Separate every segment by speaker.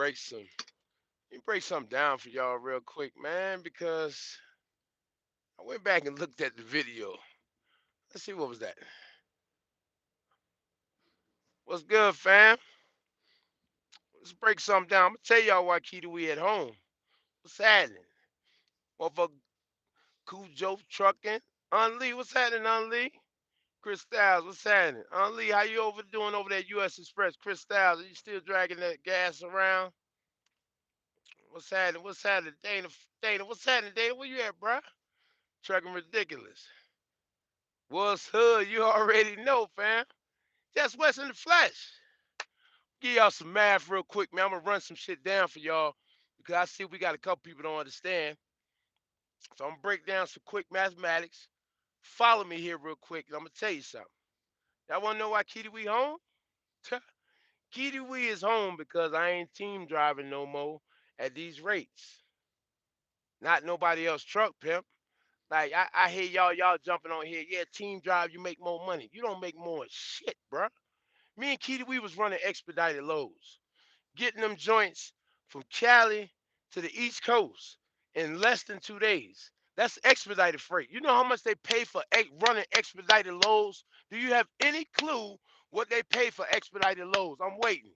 Speaker 1: let me break something down for y'all real quick, man, because I went back and looked at the video. Let's see what was that. What's good, fam? Let's break something down. I'm gonna tell y'all why KDW at home. What's happening? Motherfucker Cujo trucking. Unlee, what's happening, Unlee? Chris Styles, what's happening? Unlee, how you doing over there at US Express? Chris Styles, are you still dragging that gas around? What's happening? What's happening? Dana, what's happening, Dana? Where you at, bruh? Trucking ridiculous. What's hood? You already know, fam. Just West in the flesh. Give y'all some math real quick, man. I'm gonna run some shit down for y'all because I see we got a couple people don't understand. So I'm gonna break down some quick mathematics. Follow me here real quick, and I'm gonna tell you something. Y'all wanna know why KDW home? KDW is home because I ain't team driving no more at these rates. Not nobody else truck pimp. Like I hear y'all jumping on here. Yeah, team drive, you make more money. You don't make more shit, bruh. Me and Keita, we was running expedited loads, getting them joints from Cali to the East Coast in less than 2 days. That's expedited freight. You know how much they pay for running expedited loads? Do you have any clue what they pay for expedited loads? I'm waiting.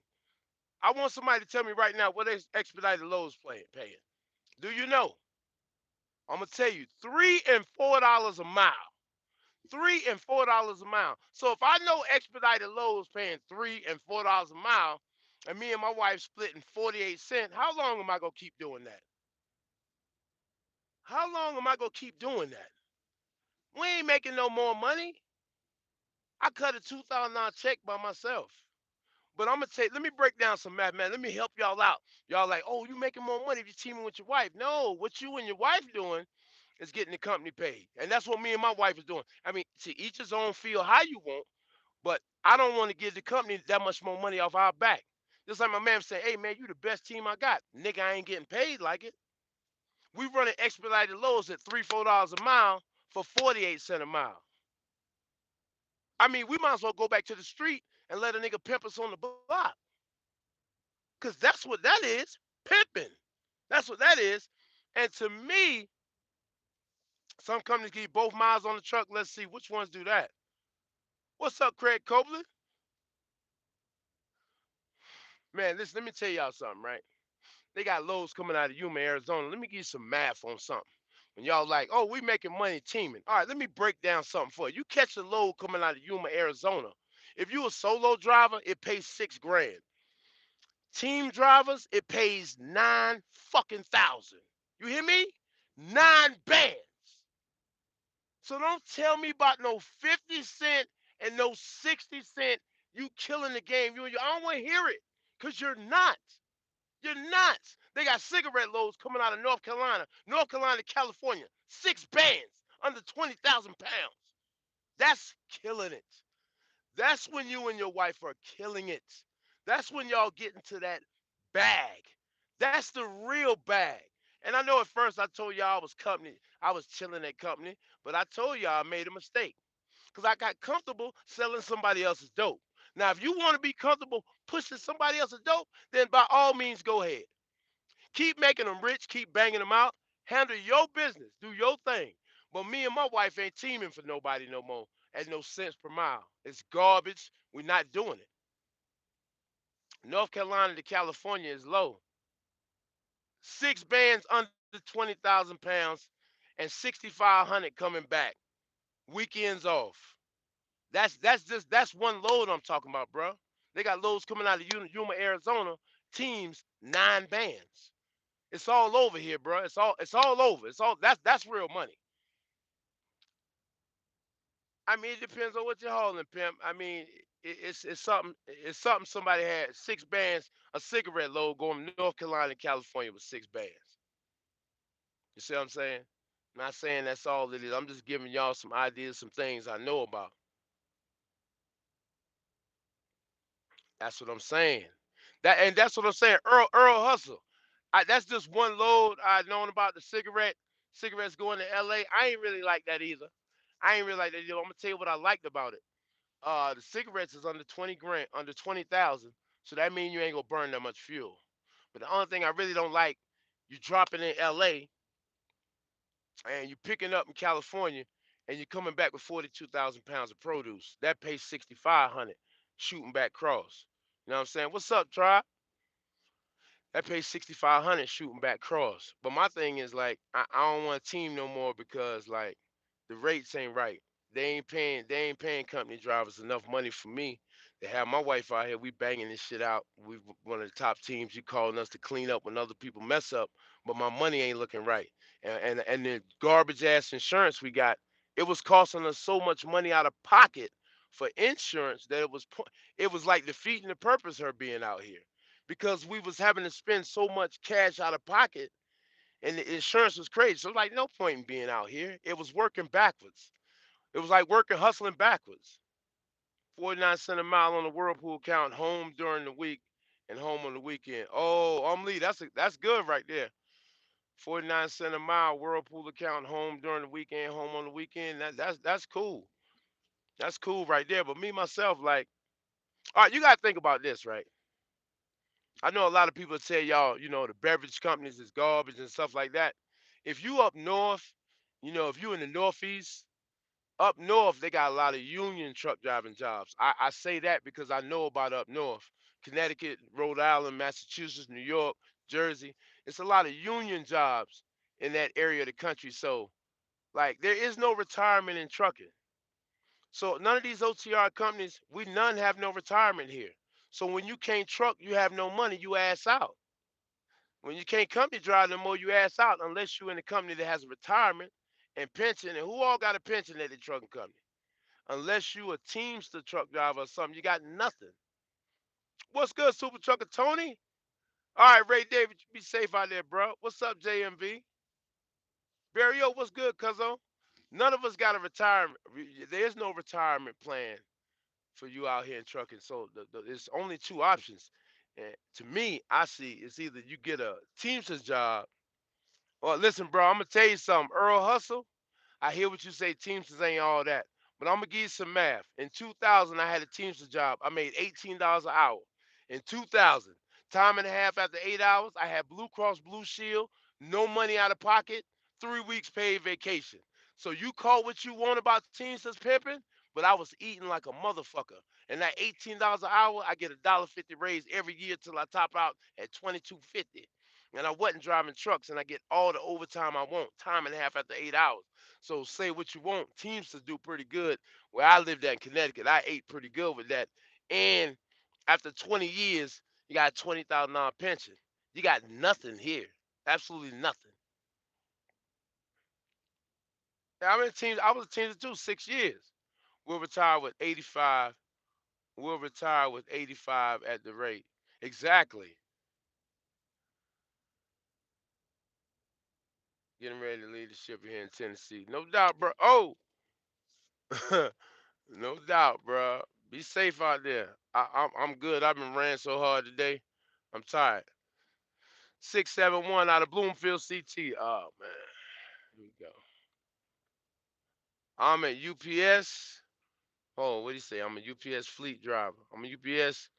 Speaker 1: I want somebody to tell me right now what expedited loads paying. Do you know? I'm gonna tell you, $3 and $4 a mile. $3 and $4 a mile. So if I know expedited loads paying $3 and $4 a mile, and me and my wife splitting 48 cents, how long am I gonna keep doing that? How long am I gonna keep doing that? We ain't making no more money. I cut a $2,000 check by myself. But I'm gonna take. Let me break down some math, man. Let me help y'all out. Y'all like, oh, you making more money if you're teaming with your wife? No, what you and your wife doing is getting the company paid, and that's what me and my wife is doing. I mean, to each his own. Feel how you want. But I don't want to give the company that much more money off our back. Just like my man said, hey man, you the best team I got. Nigga, I ain't getting paid like it. We running expedited loads at $3, $4 a mile for 48 cents a mile. I mean, we might as well go back to the street and let a nigga pimp us on the block. Cause that's what that is. Pimping. That's what that is. And to me, some companies give you both miles on the truck. Let's see which ones do that. What's up, Craig Copeland? Man, listen, let me tell y'all something, right? They got loads coming out of Yuma, Arizona. Let me give you some math on something. When y'all like, oh, we making money teaming. All right, let me break down something for you. You catch a load coming out of Yuma, Arizona. If you a solo driver, it pays 6 grand. Team drivers, it pays 9 fucking thousand. You hear me? 9 bands. So don't tell me about no 50 cent and no 60 cent. You killing the game. I don't want to hear it. Cause you're not. You're nuts. They got cigarette loads coming out of North Carolina, California. 6 bands under 20,000 pounds. That's killing it. That's when you and your wife are killing it. That's when y'all get into that bag. That's the real bag. And I know at first I told y'all I was chilling at company, but I told y'all I made a mistake because I got comfortable selling somebody else's dope. Now, if you want to be comfortable pushing somebody else's dope, then by all means go ahead. Keep making them rich, keep banging them out. Handle your business, do your thing. But me and my wife ain't teaming for nobody no more at no cents per mile. It's garbage. We're not doing it. North Carolina to California is low. 6 bands under 20,000 pounds and 6,500 coming back. Weekends off. That's one load I'm talking about, bro. They got loads coming out of Yuma, Arizona. Teams 9 bands. It's all over here, bro. It's all over. That's real money. I mean, it depends on what you're hauling, pimp. I mean, it's something somebody had 6 bands, a cigarette load going to North Carolina and California with 6 bands. You see what I'm saying? I'm not saying that's all it is. I'm just giving y'all some ideas, some things I know about. That's what I'm saying. That's what I'm saying. Earl Hustle. That's just one load I known about the cigarettes going to LA. I ain't really like that either. I ain't really like that either. I'm gonna tell you what I liked about it. The cigarettes is under 20 grand, under 20,000. So that means you ain't gonna burn that much fuel. But the only thing I really don't like, you dropping in LA and you're picking up in California and you're coming back with 42,000 pounds of produce. That pays 6,500 shooting back cross. You know what I'm saying? What's up, Tribe? That pays 6,500 shooting back cross. But my thing is like I don't want a team no more because like the rates ain't right. They ain't paying company drivers enough money for me to have my wife out here. We banging this shit out. We one of the top teams. You calling us to clean up when other people mess up, but my money ain't looking right. And the garbage ass insurance we got, it was costing us so much money out of pocket for insurance that it was like defeating the purpose her being out here because we was having to spend so much cash out of pocket and the insurance was crazy. So like no point in being out here. It was working backwards. It was like working hustling backwards. 49 cents a mile on the whirlpool account, home during the week and home on the weekend. Oh, Lee, that's good right there. 49 cents a mile whirlpool account, home during the weekend, home on the weekend. That's cool. That's cool right there. But me myself, like, all right, you gotta think about this, right? I know a lot of people say y'all, the beverage companies is garbage and stuff like that. If you up north, if you in the Northeast, up north, they got a lot of union truck driving jobs. I say that because I know about up north. Connecticut, Rhode Island, Massachusetts, New York, Jersey. It's a lot of union jobs in that area of the country. So, like, there is no retirement in trucking. So none of these OTR companies, we none have no retirement here. So when you can't truck, you have no money, you ass out. When you can't company drive no more, you ass out unless you're in a company that has a retirement and pension. And who all got a pension at the trucking company? Unless you a Teamster truck driver or something, you got nothing. What's good, Super Trucker Tony? All right, Ray David, you be safe out there, bro. What's up, JMV? Barry, yo, what's good, cuzzo? None of us got a retirement. There's no retirement plan for you out here in trucking. So there's only two options. And to me, I see it's either you get a Teamster's job or listen, bro, I'm gonna tell you something. Earl Hustle, I hear what you say, Teamsters ain't all that. But I'm gonna give you some math. In 2000, I had a Teamster job. I made $18 an hour. In 2000, time and a half after 8 hours, I had Blue Cross Blue Shield, no money out of pocket, 3 weeks paid vacation. So you call what you want about Teamsters pimping, but I was eating like a motherfucker. And that $18 an hour, I get $1.50 raise every year till I top out at 22.50. And I wasn't driving trucks, and I get all the overtime I want, time and a half after 8 hours. So say what you want. Teamsters do pretty good. Where I lived at in Connecticut, I ate pretty good with that. And after 20 years, you got a $20,000 pension. You got nothing here. Absolutely nothing. I was a Teamster too, 6 years. We'll retire with 85. We'll retire with 85 at the rate. Exactly. Getting ready to lead the ship here in Tennessee. No doubt, bro. Oh, no doubt, bro. Be safe out there. I'm good. I've been ran so hard today. I'm tired. 671 out of Bloomfield, CT. Oh man, here we go. I'm at UPS. Oh, what do you say? I'm a UPS fleet driver. I'm a UPS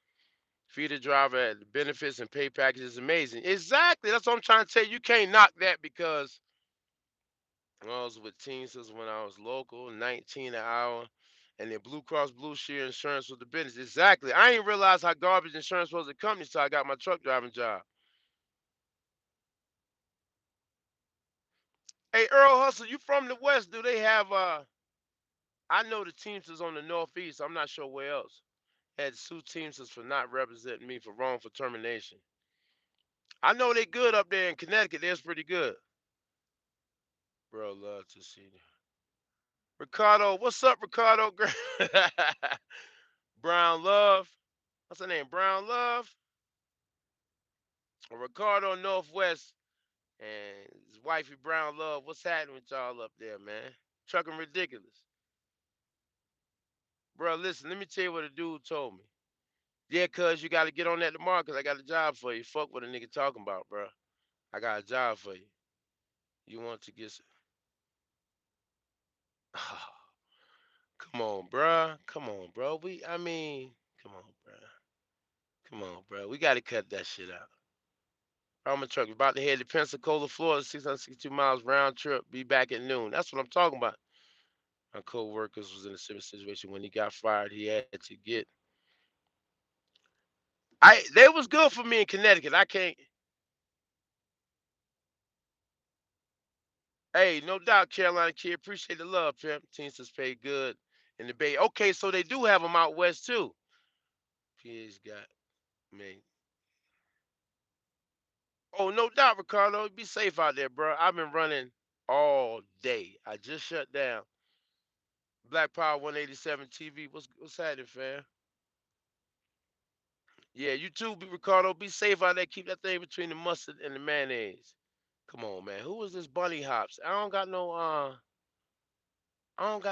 Speaker 1: feeder driver. At the benefits and pay package is amazing. Exactly. That's what I'm trying to tell you. You can't knock that because I was with Teamsters when I was local, 19 an hour. And then Blue Cross Blue Shield insurance was the business. Exactly. I ain't realized how garbage insurance was a company until I got my truck driving job. Hey, Earl Hustle, you from the West? Do they have I know the Teamsters on the Northeast. I'm not sure where else. Had sued Teamsters for not representing me for wrongful termination. I know they good up there in Connecticut. They're pretty good. Bro, love to see you. Ricardo, what's up, Ricardo? Brown Love. What's her name? Brown Love? Ricardo Northwest and his wifey Brown Love. What's happening with y'all up there, man? Trucking ridiculous. Bro, listen, let me tell you what a dude told me. Yeah, cuz you got to get on that tomorrow because I got a job for you. Fuck what a nigga talking about, bro. I got a job for you. You want to get some... Come on, bro. Come on, bro. Come on, bro. Come on, bro. We got to cut that shit out. I'm a truck. About to head to Pensacola, Florida, 662 miles round trip. Be back at noon. That's what I'm talking about. My co-workers was in a similar situation when he got fired. He had to get. They was good for me in Connecticut. I can't. Hey, no doubt, Carolina kid. Appreciate the love, pimp. Teamsters pay good in the Bay. Okay, so they do have them out west too. PA's got me. Oh, no doubt, Ricardo. Be safe out there, bro. I've been running all day. I just shut down. Black Power 187 TV. What's happening, fam? Yeah, you too, Ricardo. Be safe out there. Keep that thing between the mustard and the mayonnaise. Come on, man. Who was this Bunny Hops? I don't got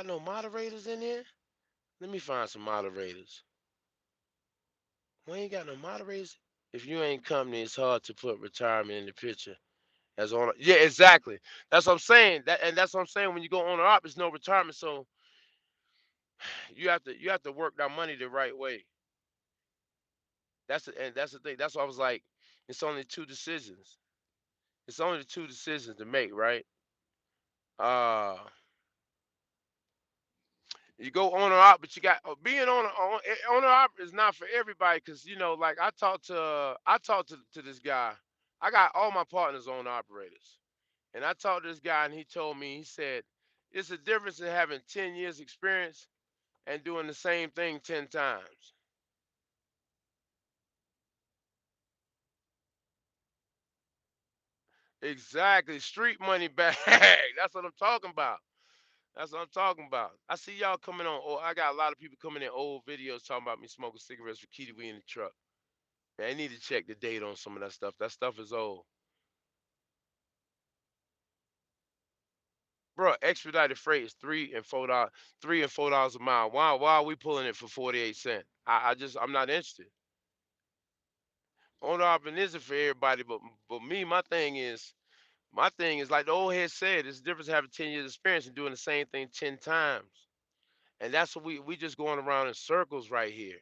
Speaker 1: no moderators in here. Let me find some moderators. We ain't got no moderators. If you ain't company, it's hard to put retirement in the picture. As on, yeah, exactly. That's what I'm saying. That's what I'm saying. When you go on or op, it's no retirement. So you have to work that money the right way. That's the thing. That's why I was like, it's only two decisions. It's only two decisions to make, right? Uh you go on or op, but you got being on or op is not for everybody because like I talked to this guy. I got all my partners on operators. And I talked to this guy, and he told me, he said, it's a difference in having 10 years experience and doing the same thing 10 times. Exactly. Street money bag. That's what I'm talking about. That's what I'm talking about. I see y'all coming on. Oh, I got a lot of people coming in old videos talking about me smoking cigarettes with KDW in the truck. Man, I need to check the date on some of that stuff. That stuff is old. Bro, expedited freight is $3 and $4 a mile. Why are we pulling it for 48 cents? I'm not interested. Owner option isn't for everybody, but me, my thing is like the old head said, it's the difference having 10 years experience and doing the same thing 10 times. And that's what we just going around in circles right here.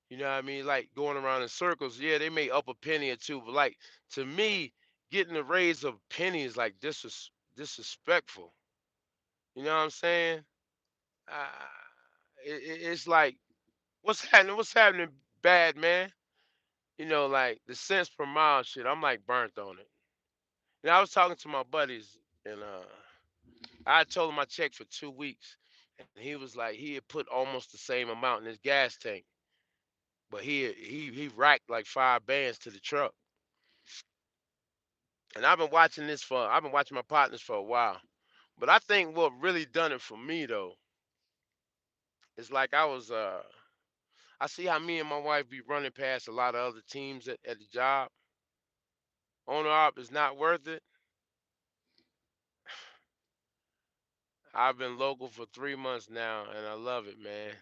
Speaker 1: You know what I mean? Like going around in circles. Yeah, they may up a penny or two, but like to me, getting a raise of penny is like disrespectful. You know what I'm saying? Uh, it's like what's happening? What's happening bad, man? Like the cents per mile shit. I'm like burnt on it. I was talking to my buddies, and I told him I checked for 2 weeks, and he was like he had put almost the same amount in his gas tank, but he racked like 5 bands to the truck. And I've been watching my partners for a while, but I think what really done it for me though is like I see how me and my wife be running past a lot of other teams at the job. Owner op is not worth it. I've been local for 3 months now, and I love it, man.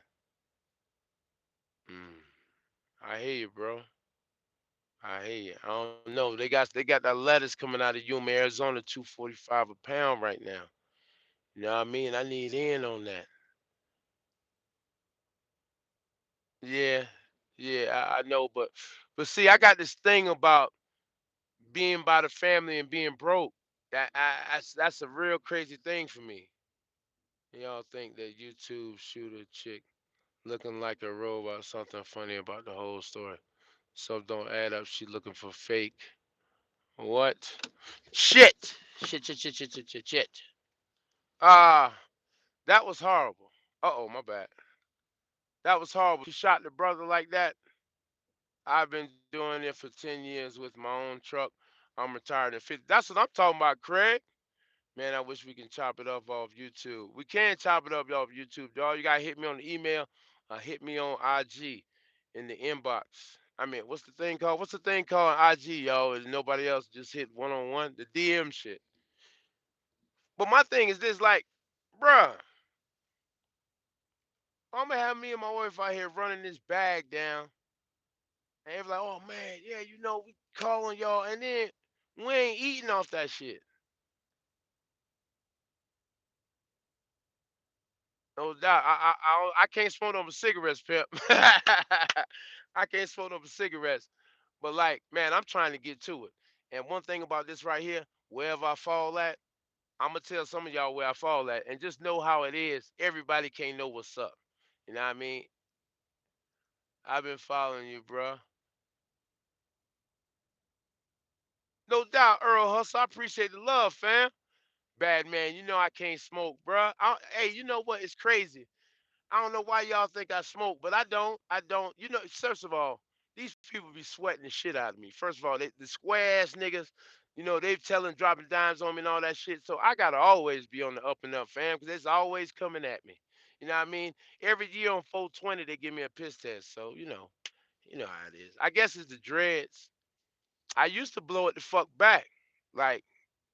Speaker 1: Mm. I hear you, bro. I hear you. I don't know. They got that lettuce coming out of Yuma, Arizona, 245 a pound right now. You know what I mean? I need in on that. Yeah, yeah, I know, but see, I got this thing about being by the family and being broke. That's a real crazy thing for me. Y'all think that YouTube shooter chick looking like a robot, something funny about the whole story. So don't add up. She looking for fake. What? Shit. Shit. Ah, that was horrible. Uh-oh, my bad. That was horrible. She shot the brother like that. I've been doing it for 10 years with my own truck. I'm retired at 50. That's what I'm talking about, Craig. Man, I wish we can chop it up off YouTube. We can chop it up off YouTube, dog. You gotta hit me on the email. Hit me on IG in the inbox. I mean, what's the thing called? What's the thing called on IG, y'all? And nobody else just hit one on one. The DM shit. But my thing is this, like, bruh, I'm gonna have me and my wife out here running this bag down, and they're like, "Oh man, yeah, we calling y'all," and then we ain't eating off that shit. No doubt. I can't smoke over cigarettes, Pep. I can't smoke over cigarettes. But like, man, I'm trying to get to it. And one thing about this right here, wherever I fall at, I'm gonna tell some of y'all where I fall at, and just know how it is. Everybody can't know what's up. You know what I mean? I've been following you, bruh. No doubt, Earl Hustle. I appreciate the love, fam. Bad man, you know I can't smoke, bruh. Hey, you know what? It's crazy. I don't know why y'all think I smoke, but I don't. I don't. You know, first of all, these people be sweating the shit out of me. First of all, the square ass niggas, you know, they telling dropping dimes on me and all that shit. So I gotta always be on the up and up, fam, because it's always coming at me. You know what I mean? Every year on 420, they give me a piss test. So you know how it is. I guess it's the dreads. I used to blow it the fuck back. Like,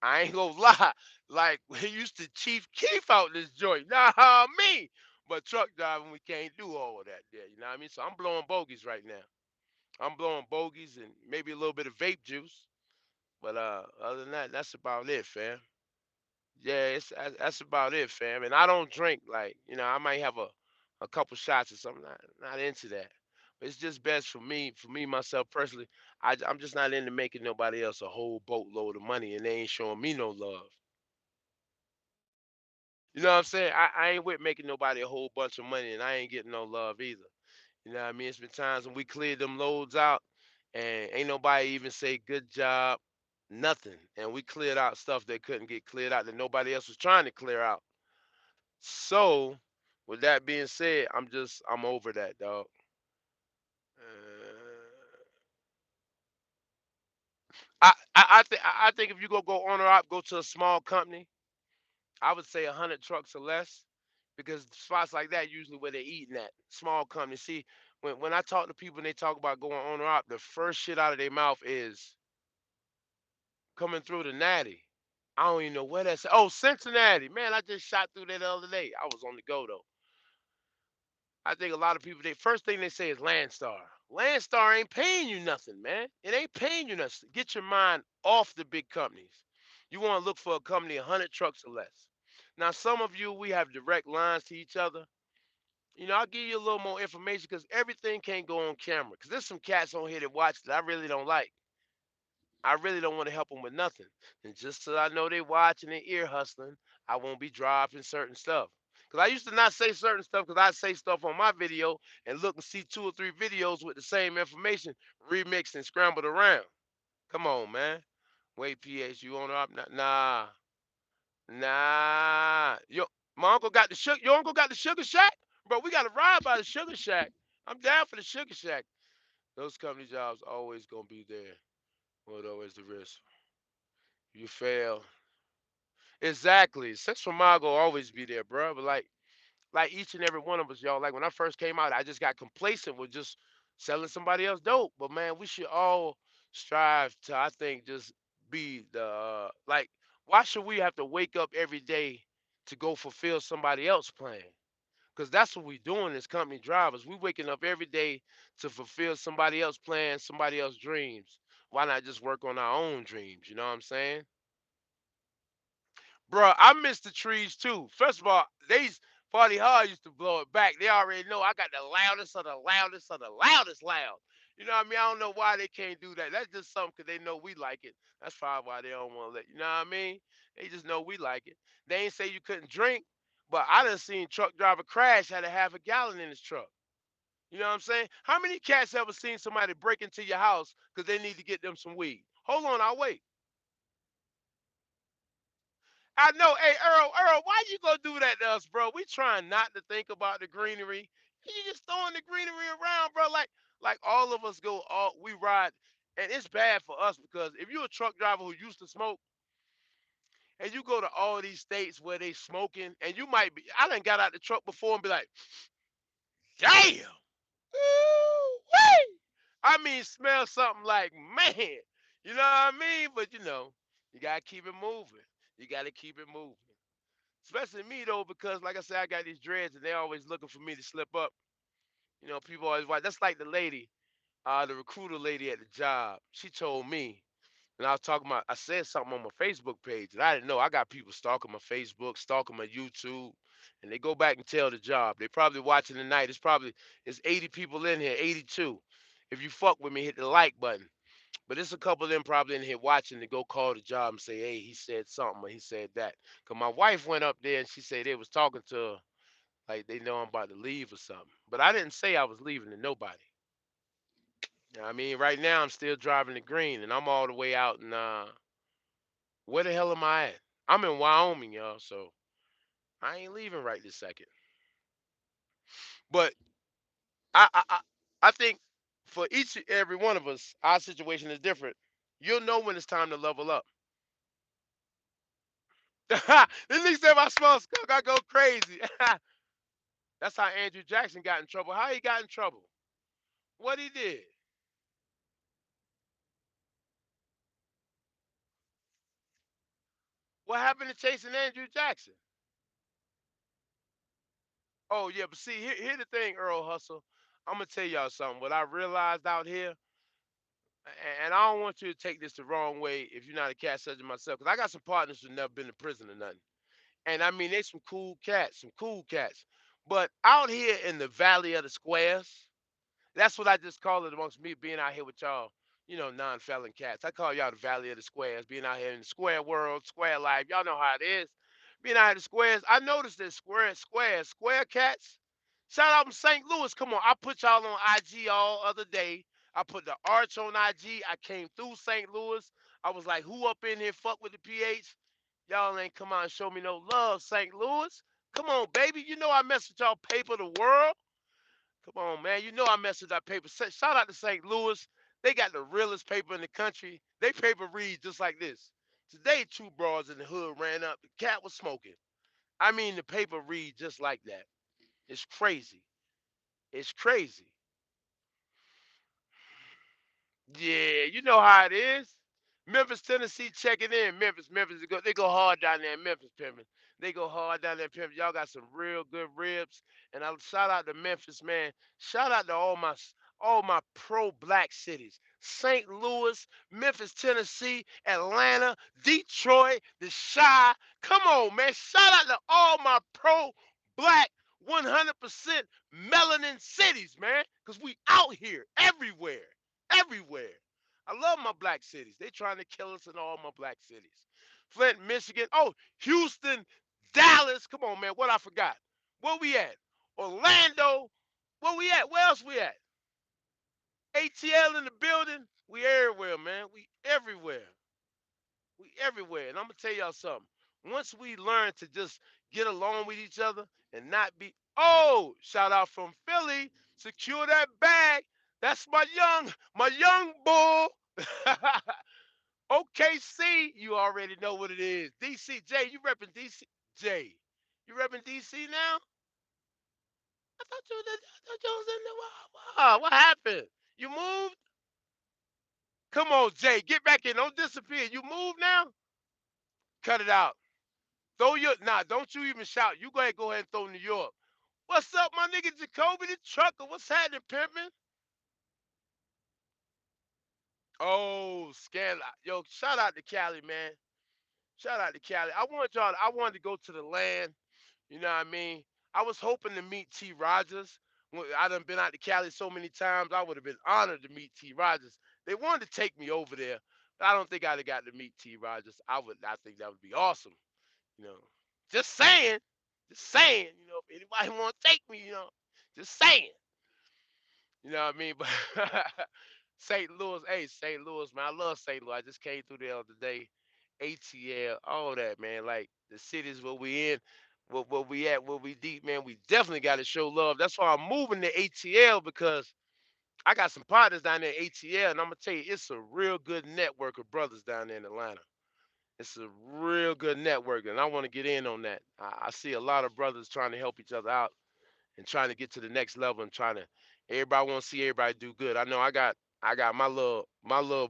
Speaker 1: I ain't gonna lie. Like, we used to Chief Keef out this joint. Nah, me. But truck driving, we can't do all of that there. You know what I mean? So I'm blowing bogeys right now. I'm blowing bogeys and maybe a little bit of vape juice. But other than that, that's about it, fam. Yeah, that's about it, fam. And I don't drink like, I might have a couple shots or something. Not into that. But it's just best for me myself personally. I'm just not into making nobody else a whole boatload of money and they ain't showing me no love. You know what I'm saying? I ain't with making nobody a whole bunch of money and I ain't getting no love either. You know what I mean? It's been times when we cleared them loads out and ain't nobody even say good job, nothing. And we cleared out stuff that couldn't get cleared out that nobody else was trying to clear out. So, with that being said, I'm over that, dog. I think if you go owner op, go to a small company, I would say 100 trucks or less, because spots like that usually where they're eating at. Small companies. See, when I talk to people and they talk about going owner op, the first shit out of their mouth is coming through the natty. I don't even know where that's. Oh, Cincinnati, man! I just shot through there the other day. I was on the go though. I think a lot of people, they first thing they say is Landstar. Landstar ain't paying you nothing, man. It ain't paying you nothing. Get your mind off the big companies. You want to look for a company 100 trucks or less. Now, some of you, we have direct lines to each other. I'll give you a little more information because everything can't go on camera. Because there's some cats on here that watch that I really don't like. I really don't want to help them with nothing. And just so I know they watching and ear hustling, I won't be dropping certain stuff. Because I used to not say certain stuff because I say stuff on my video and look and see two or three videos with the same information remixed and scrambled around. Come on, man. Wait, PH, you on up? Nah, nah. My uncle got the sugar. Your uncle got the sugar shack, bro. We got to ride by the sugar shack. I'm down for the sugar shack. Those company jobs always gonna be there. What always the risk? You fail. Exactly. Sex from Mago always be there, bro. But like each and every one of us, y'all. Like when I first came out, I just got complacent with just selling somebody else dope. But man, we should all strive to, I think, just be the like. Why should we have to wake up every day to go fulfill somebody else's plan? Because that's what we doing as company drivers. We waking up every day to fulfill somebody else's plans, somebody else's dreams. Why not just work on our own dreams? You know what I'm saying? Bro, I miss the trees too. First of all, Party Hard used to blow it back. They already know I got the loudest of the loudest of the loudest loud. You know what I mean? I don't know why they can't do that. That's just something because they know we like it. That's probably why they don't want to let you know what I mean? They just know we like it. They ain't say you couldn't drink, but I done seen truck driver crash, had a half a gallon in his truck. You know what I'm saying? How many cats ever seen somebody break into your house because they need to get them some weed? Hold on, I'll wait. I know. Hey, Earl, why you gonna do that to us, bro? We trying not to think about the greenery. You just throwing the greenery around, bro. Like all of us we ride, and it's bad for us because if you're a truck driver who used to smoke, and you go to all these states where they smoking, and you might be, I done got out the truck before and be like, damn, ooh-wee. I mean, smell something like man. You know what I mean? But you gotta keep it moving. You gotta keep it moving. Especially me though, because like I said, I got these dreads and they always looking for me to slip up. People always watch. That's like the lady, the recruiter lady at the job. She told me, and I was talking about. I said something on my Facebook page, and I didn't know. I got people stalking my Facebook, stalking my YouTube, and they go back and tell the job. They probably watching tonight. It's 80 people in here, 82. If you fuck with me, hit the like button. But it's a couple of them probably in here watching to go call the job and say, hey, he said something or he said that. Cause my wife went up there and she said they was talking to her like they know I'm about to leave or something. But I didn't say I was leaving to nobody. You know what I mean, right now I'm still driving the green and I'm all the way out in where the hell am I at? I'm in Wyoming, y'all, so I ain't leaving right this second. But I think for each and every one of us, our situation is different. You'll know when it's time to level up. This nigga said if I smell skunk, I go crazy. That's how Andrew Jackson got in trouble. How he got in trouble? What he did? What happened to chasing Andrew Jackson? Oh yeah, but see, here the thing, Earl Hustle. I'm gonna tell y'all something. What I realized out here, and I don't want you to take this the wrong way if you're not a cat such as myself, because I got some partners who never been to prison or nothing. And I mean, they some cool cats, some cool cats. But out here in the Valley of the Squares, that's what I just call it amongst me being out here with y'all, non-felon cats. I call y'all the Valley of the Squares, being out here in the square world, square life. Y'all know how it is. Being out here in the squares, I noticed that square cats. Shout out to St. Louis. Come on, I put y'all on IG all other day. I put the arch on IG. I came through St. Louis. I was like, who up in here fuck with the PH? Y'all ain't come out and show me no love, St. Louis. Come on, baby. You know I mess with y'all paper the world. Come on, man. You know I mess with that paper. Shout out to St. Louis. They got the realest paper in the country. They paper reads just like this. Today, two broads in the hood ran up. The cat was smoking. I mean, the paper read just like that. It's crazy. It's crazy. Yeah, you know how it is. Memphis, Tennessee, checking in. Memphis, they go hard down there in Memphis, pimping. They go hard down there, pimping. Y'all got some real good ribs. And I shout out to Memphis, man. Shout out to all my pro-black cities. St. Louis, Memphis, Tennessee, Atlanta, Detroit, the Chi. Come on, man. Shout out to all my pro-black 100% melanin cities, man. Because we out here everywhere everywhere. I love my black cities. They trying to kill us in all my black cities. Flint, Michigan. Oh, Houston, Dallas. Come on, man. What I forgot? Where we at? Orlando. Where we at? Where else we at? ATL in the building. We everywhere, man. We everywhere. We everywhere. And I'm gonna tell y'all something. Once we learn to just get along with each other and not be shout out from Philly, secure that bag. That's my young bull. OKC, you already know what it is. DC, Jay, you repping DC? Jay, you repping DC now? I thought you was in there. Wow, what happened? You moved? Come on, Jay, get back in. Don't disappear. You moved now? Cut it out. Don't you even shout. You go ahead and throw New York. What's up, my nigga Jacoby the trucker? What's happening, pimpin'? Oh, Scanlon. Yo, shout out to Cali, man. Shout out to Cali. I wanted to go to the land. You know what I mean? I was hoping to meet T. Rogers. I done been out to Cali so many times. I would have been honored to meet T. Rogers. They wanted to take me over there, but I don't think I'd have got to meet T. Rogers. I think that would be awesome. You know, just saying, just saying. If anybody want to take me, just saying. You know what I mean? But St. Louis, hey, St. Louis, man, I love St. Louis. I just came through there the other day. ATL, all that, man. Like the cities where we in, where we at, where we deep, man. We definitely got to show love. That's why I'm moving to ATL because I got some partners down there in ATL, and I'm gonna tell you, it's a real good network of brothers down there in Atlanta. It's a real good network, and I want to get in on that. I see a lot of brothers trying to help each other out and trying to get to the next level and trying to everybody want to see everybody do good. I know I got my little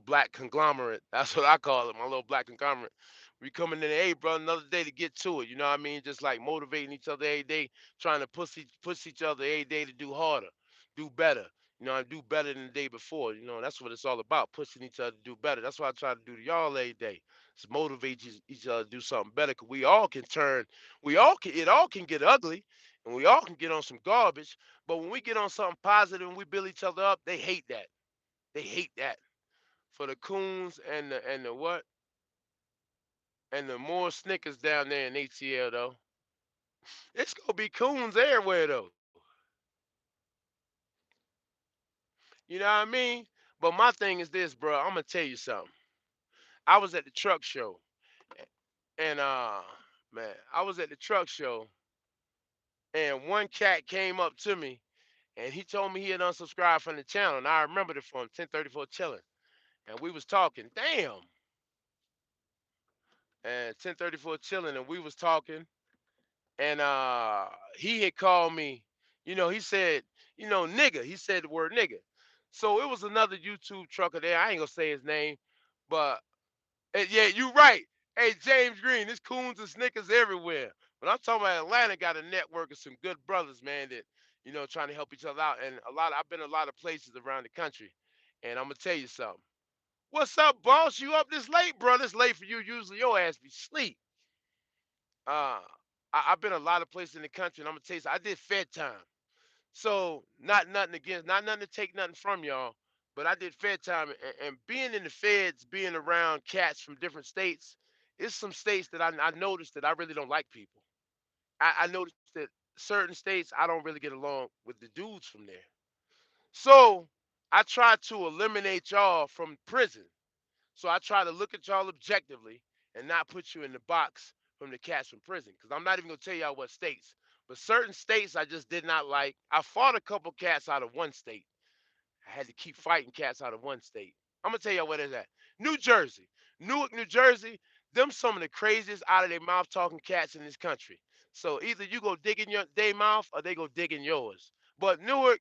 Speaker 1: black conglomerate. That's what I call it, my little black conglomerate. We coming in, hey, bro, another day to get to it. You know what I mean? Just like motivating each other every day, trying to push each other every day to do harder, do better. I do better than the day before. That's what it's all about, pushing each other to do better. That's what I try to do to y'all every day. Is motivate each other to do something better. Cause it all can get ugly and we all can get on some garbage. But when we get on something positive and we build each other up, they hate that. They hate that. for the coons and the what and the more Snickers down there in ATL though. It's gonna be coons everywhere though. You know what I mean? But my thing is this, bro. I'm gonna tell you something. I was at the truck show, and man, I was at the truck show, and one cat came up to me, and he told me he had unsubscribed from the channel, and I remembered it from 1034 chilling, and we was talking. Damn, and 1034 chilling, and we was talking, and he had called me. He said, nigga. He said the word nigga. So it was another YouTube trucker there. I ain't gonna say his name, but yeah, you right. Hey, James Green, there's coons and snickers everywhere. But I'm talking about Atlanta got a network of some good brothers, man, that, trying to help each other out. And I've been a lot of places around the country. And I'm gonna tell you something. What's up, boss? You up this late, bro? It's late for you. Usually your ass be sleep. Uh I've been a lot of places in the country, and I'm gonna tell you something. I did Fed time. So not nothing to take nothing from y'all, but I did Fed time, and being in the Feds, being around cats from different states, it's some states that I noticed that I really don't like people. I noticed that certain states I don't really get along with the dudes from there. So I try to eliminate y'all from prison. So I try to look at y'all objectively and not put you in the box from the cats from prison. Because I'm not even gonna tell y'all what states. But certain states I just did not like. I fought a couple cats out of one state. I had to keep fighting cats out of one state. I'm gonna tell y'all what is that. New Jersey. Newark, New Jersey, them some of the craziest out of their mouth talking cats in this country. So either you go dig in your their mouth or they go dig in yours. But Newark,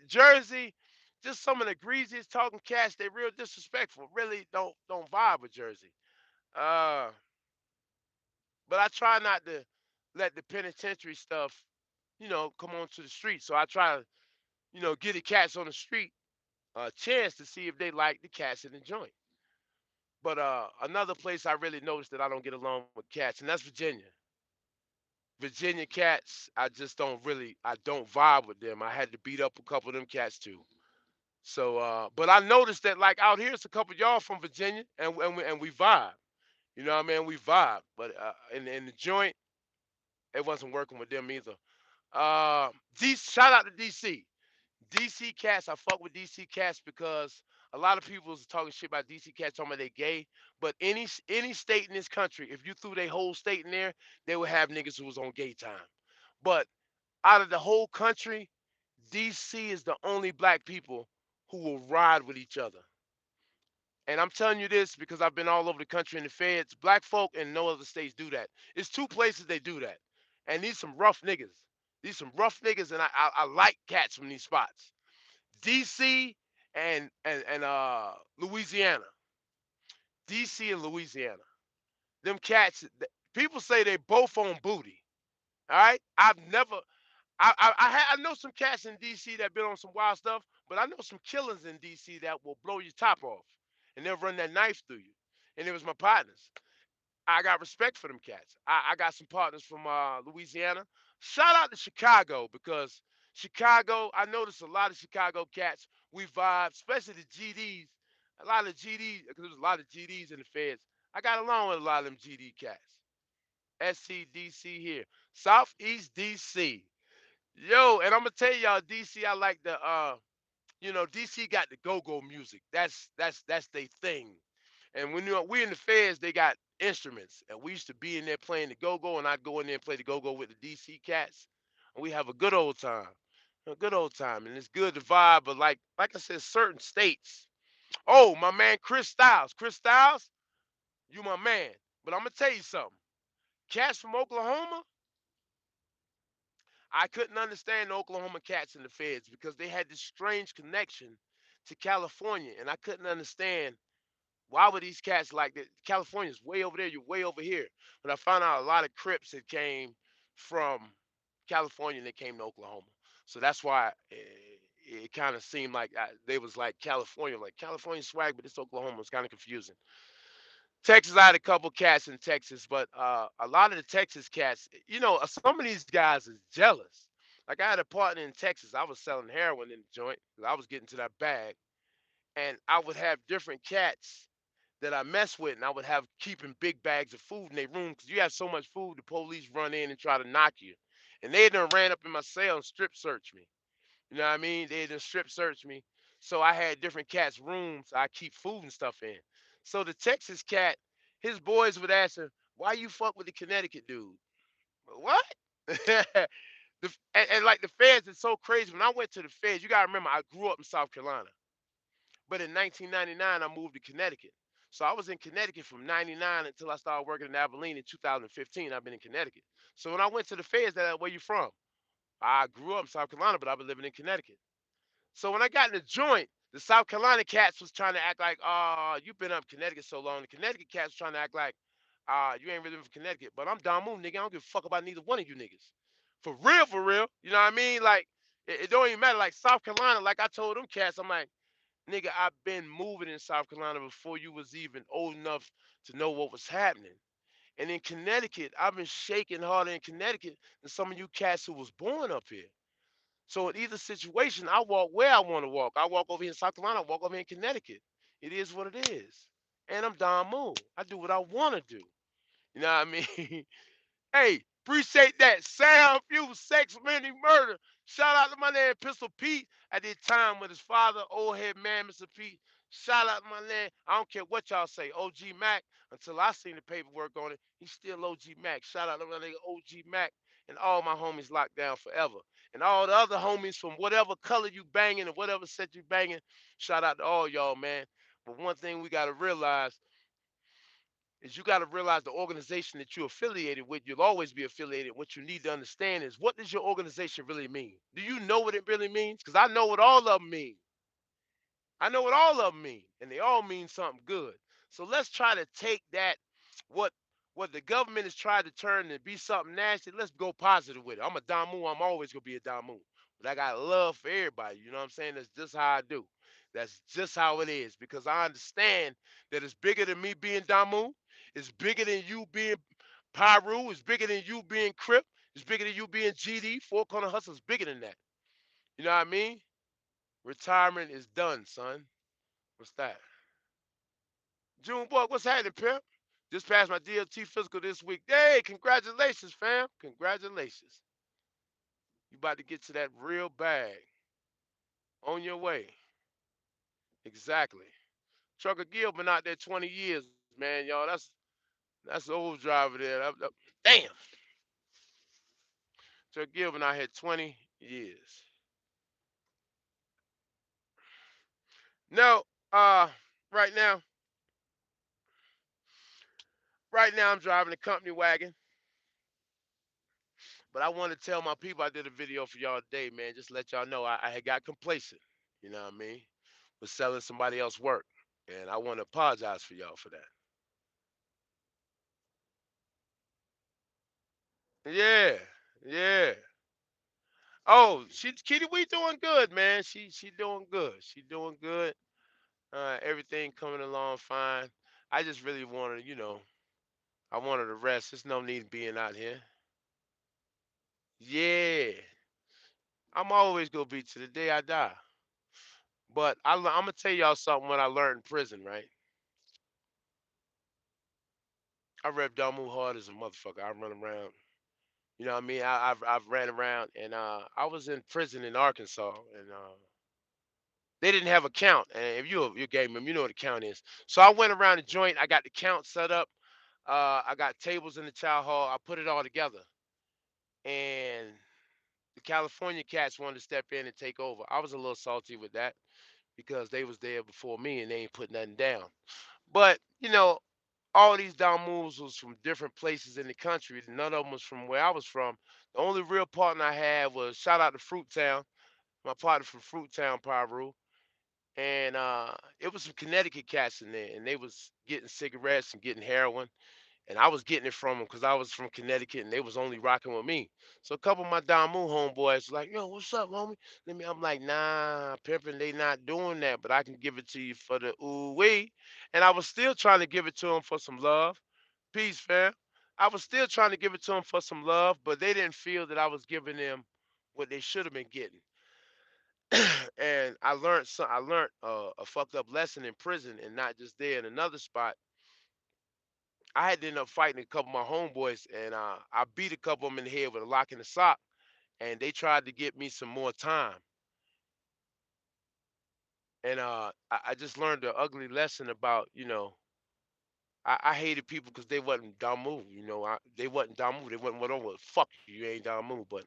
Speaker 1: Jersey, just some of the greasiest talking cats, they real disrespectful. Really don't vibe with Jersey. Uh but I try not to let the penitentiary stuff, come onto the street. So I try to, get the cats on the street a chance to see if they like the cats in the joint. But another place I really noticed that I don't get along with cats, and that's Virginia. Virginia cats, I don't vibe with them. I had to beat up a couple of them cats too. So, but I noticed that like out here, it's a couple of y'all from Virginia, and we vibe. You know what I mean? We vibe. But in the joint, it wasn't working with them either. Shout out to DC. DC cats, I fuck with DC cats because a lot of people was talking shit about DC cats, talking about they gay. But any state in this country, if you threw their whole state in there, they would have niggas who was on gay time. But out of the whole country, DC is the only black people who will ride with each other. And I'm telling you this because I've been all over the country in the feds. Black folk in no other states do that. It's two places they do that. And these some rough niggas. These some rough niggas, and I like cats from these spots. DC and Louisiana. DC and Louisiana. Them cats. People say they both on booty. All right. I've never. I know some cats in DC that been on some wild stuff, but I know some killers in DC that will blow your top off, and they'll run that knife through you. And it was my partners. I got respect for them cats. I got some partners from Louisiana. Shout out to Chicago because Chicago, I noticed a lot of Chicago cats. We vibe, especially the GDs. A lot of GDs, because there's a lot of GDs in the feds. I got along with a lot of them GD cats. SCDC here. Southeast DC. Yo, and I'm gonna tell y'all, DC, I like DC got the go-go music. That's their thing. And when we in the feds, they got instruments, and we used to be in there playing the go-go, and I'd go in there and play the go-go with the DC cats, and we have a good old time, and it's good to vibe. But like I said, certain states. Oh, my man, Chris Styles, you my man. But I'm gonna tell you something. Cats from Oklahoma, I couldn't understand the Oklahoma cats in the feds because they had this strange connection to California, and I couldn't understand why were these cats like that? California's way over there, you're way over here. But I found out a lot of Crips that came from California and they came to Oklahoma. So that's why it kind of seemed like they was like California swag, but it's Oklahoma. It's kind of confusing. Texas, I had a couple cats in Texas, but a lot of the Texas cats, some of these guys is jealous. Like I had a partner in Texas. I was selling heroin in the joint because I was getting to that bag, and I would have different cats that I mess with, and I would have keeping big bags of food in their room because you have so much food, the police run in and try to knock you. And they done ran up in my cell and strip searched me. You know what I mean? They done strip searched me. So I had different cats' rooms I keep food and stuff in. So the Texas cat, his boys would ask him, "Why you fuck with the Connecticut dude?" What? And like the feds is so crazy. When I went to the feds, you gotta remember I grew up in South Carolina. But in 1999, I moved to Connecticut. So I was in Connecticut from 99 until I started working in Abilene in 2015. I've been in Connecticut. So when I went to the feds, they're like, "Where you from?" I grew up in South Carolina, but I've been living in Connecticut. So when I got in the joint, the South Carolina cats was trying to act like, "Oh, you've been up in Connecticut so long." The Connecticut cats was trying to act like, you ain't really from Connecticut." But I'm Don Moon, nigga. I don't give a fuck about neither one of you niggas. For real, for real. You know what I mean? Like, it don't even matter. Like South Carolina, like I told them cats, I'm like, "Nigga, I've been moving in South Carolina before you was even old enough to know what was happening. And in Connecticut, I've been shaking harder in Connecticut than some of you cats who was born up here. So in either situation, I walk where I want to walk. I walk over here in South Carolina, I walk over here in Connecticut. It is what it is. And I'm Don Moon. I do what I want to do. You know what I mean? Hey, appreciate that. Sound Fuse, Sex, Many Murder. Shout out to my man Pistol Pete at the time with his father, old head man, Mr. Pete. Shout out to my man. I don't care what y'all say, OG Mac. Until I seen the paperwork on it, he's still OG Mac. Shout out to my nigga OG Mac and all my homies locked down forever. And all the other homies from whatever color you banging and whatever set you banging. Shout out to all y'all, man. But one thing we gotta realize is you got to realize the organization that you're affiliated with, you'll always be affiliated. What you need to understand is, what does your organization really mean? Do you know what it really means? Because I know what all of them mean. I know what all of them mean, and they all mean something good. So let's try to take that, what what the government is trying to turn to be something nasty. Let's go positive with it. I'm a Damu. I'm always gonna be a Damu, but I got love for everybody. You know what I'm saying? That's just how I do. That's just how it is because I understand that it's bigger than me being Damu. It's bigger than you being Pyru. It's bigger than you being Crip. It's bigger than you being GD. Four Corner Hustle is bigger than that. You know what I mean? Retirement is done, son. What's that? Junebug, what's happening, pimp? Just passed my DLT physical this week. Hey, congratulations, fam. Congratulations. You about to get to that real bag. On your way. Exactly. Trucker Gil been out there 20 years, man, y'all. That's the old driver there. Damn. Trucker Gil been out here 20 years. No, uh, right now, right now I'm driving a company wagon. But I want to tell my people I did a video for y'all today, man. Just let y'all know I had got complacent. You know what I mean? Was selling somebody else work. And I want to apologize for y'all for that. Yeah. Yeah. Oh, Kitty, we doing good, man. She doing good. She doing good. Everything coming along fine. I just really wanted, I wanted to rest. There's no need being out here. Yeah. I'm always gonna be to the day I die. But I'm gonna tell y'all something what I learned in prison, right? I rep Damu hard as a motherfucker. I run around. You know what I mean? I've ran around and I was in prison in Arkansas and they didn't have a count. And if you're a game member, you know what a count is. So I went around the joint. I got the count set up. I got tables in the chow hall. I put it all together. And the California cats wanted to step in and take over. I was a little salty with that because they was there before me and they ain't put nothing down. But all these down moves was from different places in the country. None of them was from where I was from. The only real partner I had was, shout out to Fruit Town, my partner from Fruit Town, Pyru. And it was some Connecticut cats in there, and they was getting cigarettes and getting heroin, and I was getting it from them because I was from Connecticut, and they was only rocking with me. So a couple of my Damu homeboys was like, "Yo, what's up, homie?" I'm like, "Nah, pimping, they not doing that, but I can give it to you for the ooh wee." And I was still trying to give it to them for some love. Peace, fam. I was still trying to give it to them for some love, but they didn't feel that I was giving them what they should have been getting. And I learned a fucked up lesson in prison, and not just there. In another spot, I had to end up fighting a couple of my homeboys, and I beat a couple of them in the head with a lock in the sock, and they tried to get me some more time. And I just learned the ugly lesson about, I hated people because they wasn't Damu. They wasn't Damu. They wasn't what I was. Fuck you, you ain't Damu. But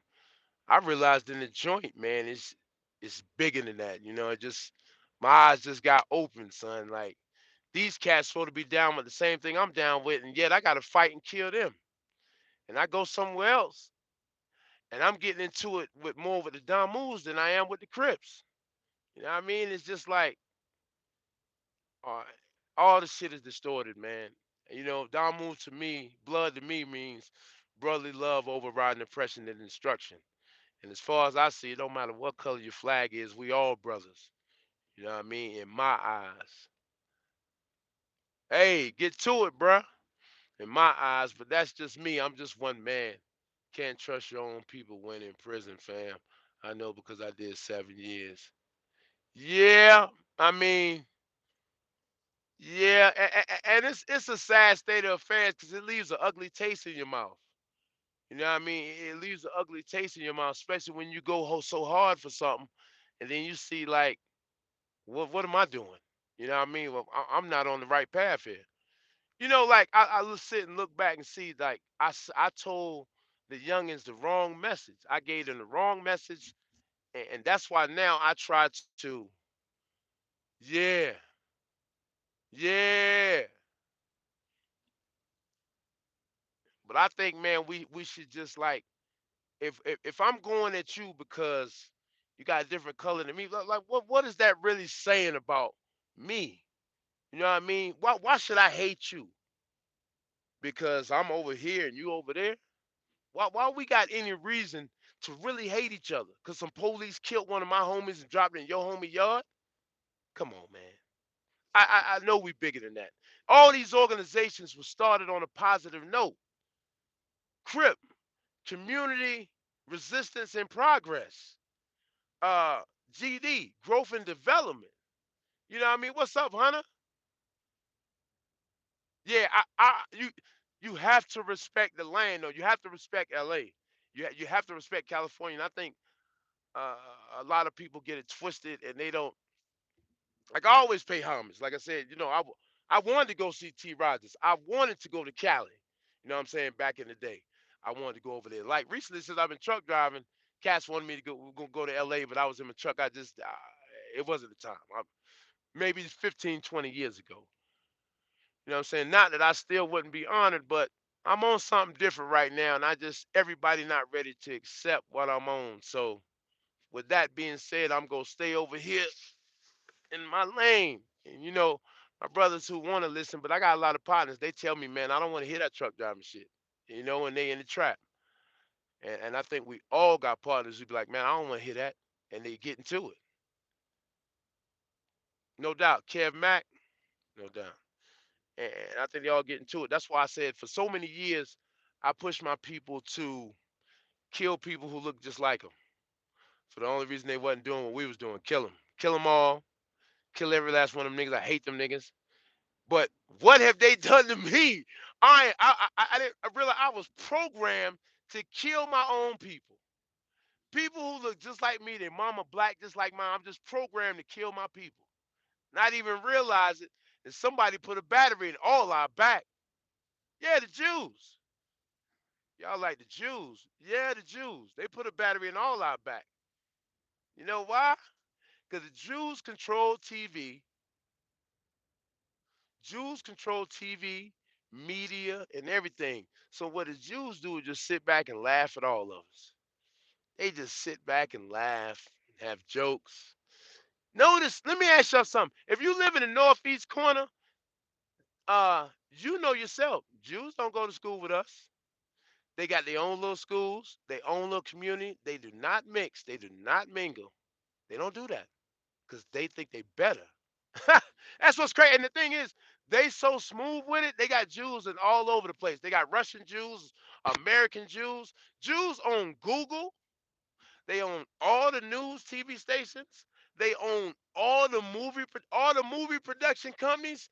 Speaker 1: I realized in the joint, man, it's bigger than that. It just my eyes just got open, son. Like these cats supposed to be down with the same thing I'm down with, and yet I got to fight and kill them. And I go somewhere else, and I'm getting into it with more with the Damus than I am with the Crips. You know what I mean? It's just like uh, all the shit is distorted, man. Damu to me, blood to me means brotherly love overriding oppression and destruction. And as far as I see, it don't matter what color your flag is, we all brothers. You know what I mean? In my eyes. Hey, get to it, bruh. In my eyes, but that's just me. I'm just one man. Can't trust your own people when in prison, fam. I know because I did 7 years. Yeah, I mean, yeah, and it's a sad state of affairs because it leaves an ugly taste in your mouth. You know what I mean? It leaves an ugly taste in your mouth, especially when you go so hard for something, and then you see like, what am I doing? You know what I mean? Well, I'm not on the right path here. Like I sit and look back and see like I told the youngins the wrong message. I gave them the wrong message, and that's why now I try to, yeah, yeah. But I think, man, we should just like if I'm going at you because you got a different color than me, like what is that really saying about me? You know what I mean? Why should I hate you because I'm over here and you over there? Why we got any reason to really hate each other? Cause some police killed one of my homies and dropped it in your homie yard? Come on, man. I know we bigger than that. All these organizations were started on a positive note. CRIP, community resistance and progress. uh GD, growth and development. You know what I mean? What's up, Hunter? Yeah, you have to respect the land, though. You have to respect LA. You have to respect California. And I think uh, a lot of people get it twisted, and they don't. Like I always pay homage. Like I said, I wanted to go see T. Rogers. I wanted to go to Cali. You know what I'm saying? Back in the day, I wanted to go over there. Like recently, since I've been truck driving, cats wanted me to go to LA, but I was in my truck. It wasn't the time. Maybe 15, 20 years ago. You know what I'm saying? Not that I still wouldn't be honored, but I'm on something different right now, and everybody not ready to accept what I'm on. So with that being said, I'm gonna stay over here in my lane. And my brothers who want to listen, but I got a lot of partners. They tell me, man, I don't want to hear that truck driving shit. And they in the trap. And I think we all got partners who be like, man, I don't want to hear that. And they get into it. No doubt. Kev Mack, no doubt. And I think they all get into it. That's why I said for so many years, I pushed my people to kill people who look just like them. For the only reason they wasn't doing what we was doing, kill them all, kill every last one of them niggas. I hate them niggas. But what have they done to me? I didn't I realize I was programmed to kill my own people. People who look just like me, their mama black just like mine. I'm just programmed to kill my people. Not even realize it. And somebody put a battery in all our back. Yeah, the Jews. Y'all like the Jews. Yeah, the Jews. They put a battery in all our back. You know why? Because the Jews control TV. Jews control TV, media, and everything. So what the Jews do is just sit back and laugh at all of us. They just sit back and laugh and have jokes. Notice, let me ask y'all something. If you live in the northeast corner, you know yourself, Jews don't go to school with us. They got their own little schools, their own little community. They do not mix. They do not mingle. They don't do that because they think they better. That's what's crazy. And the thing is, they so smooth with it. They got Jews in all over the place. They got Russian Jews, American Jews, Jews on Google. They own all the news TV stations. They own all the movie production companies,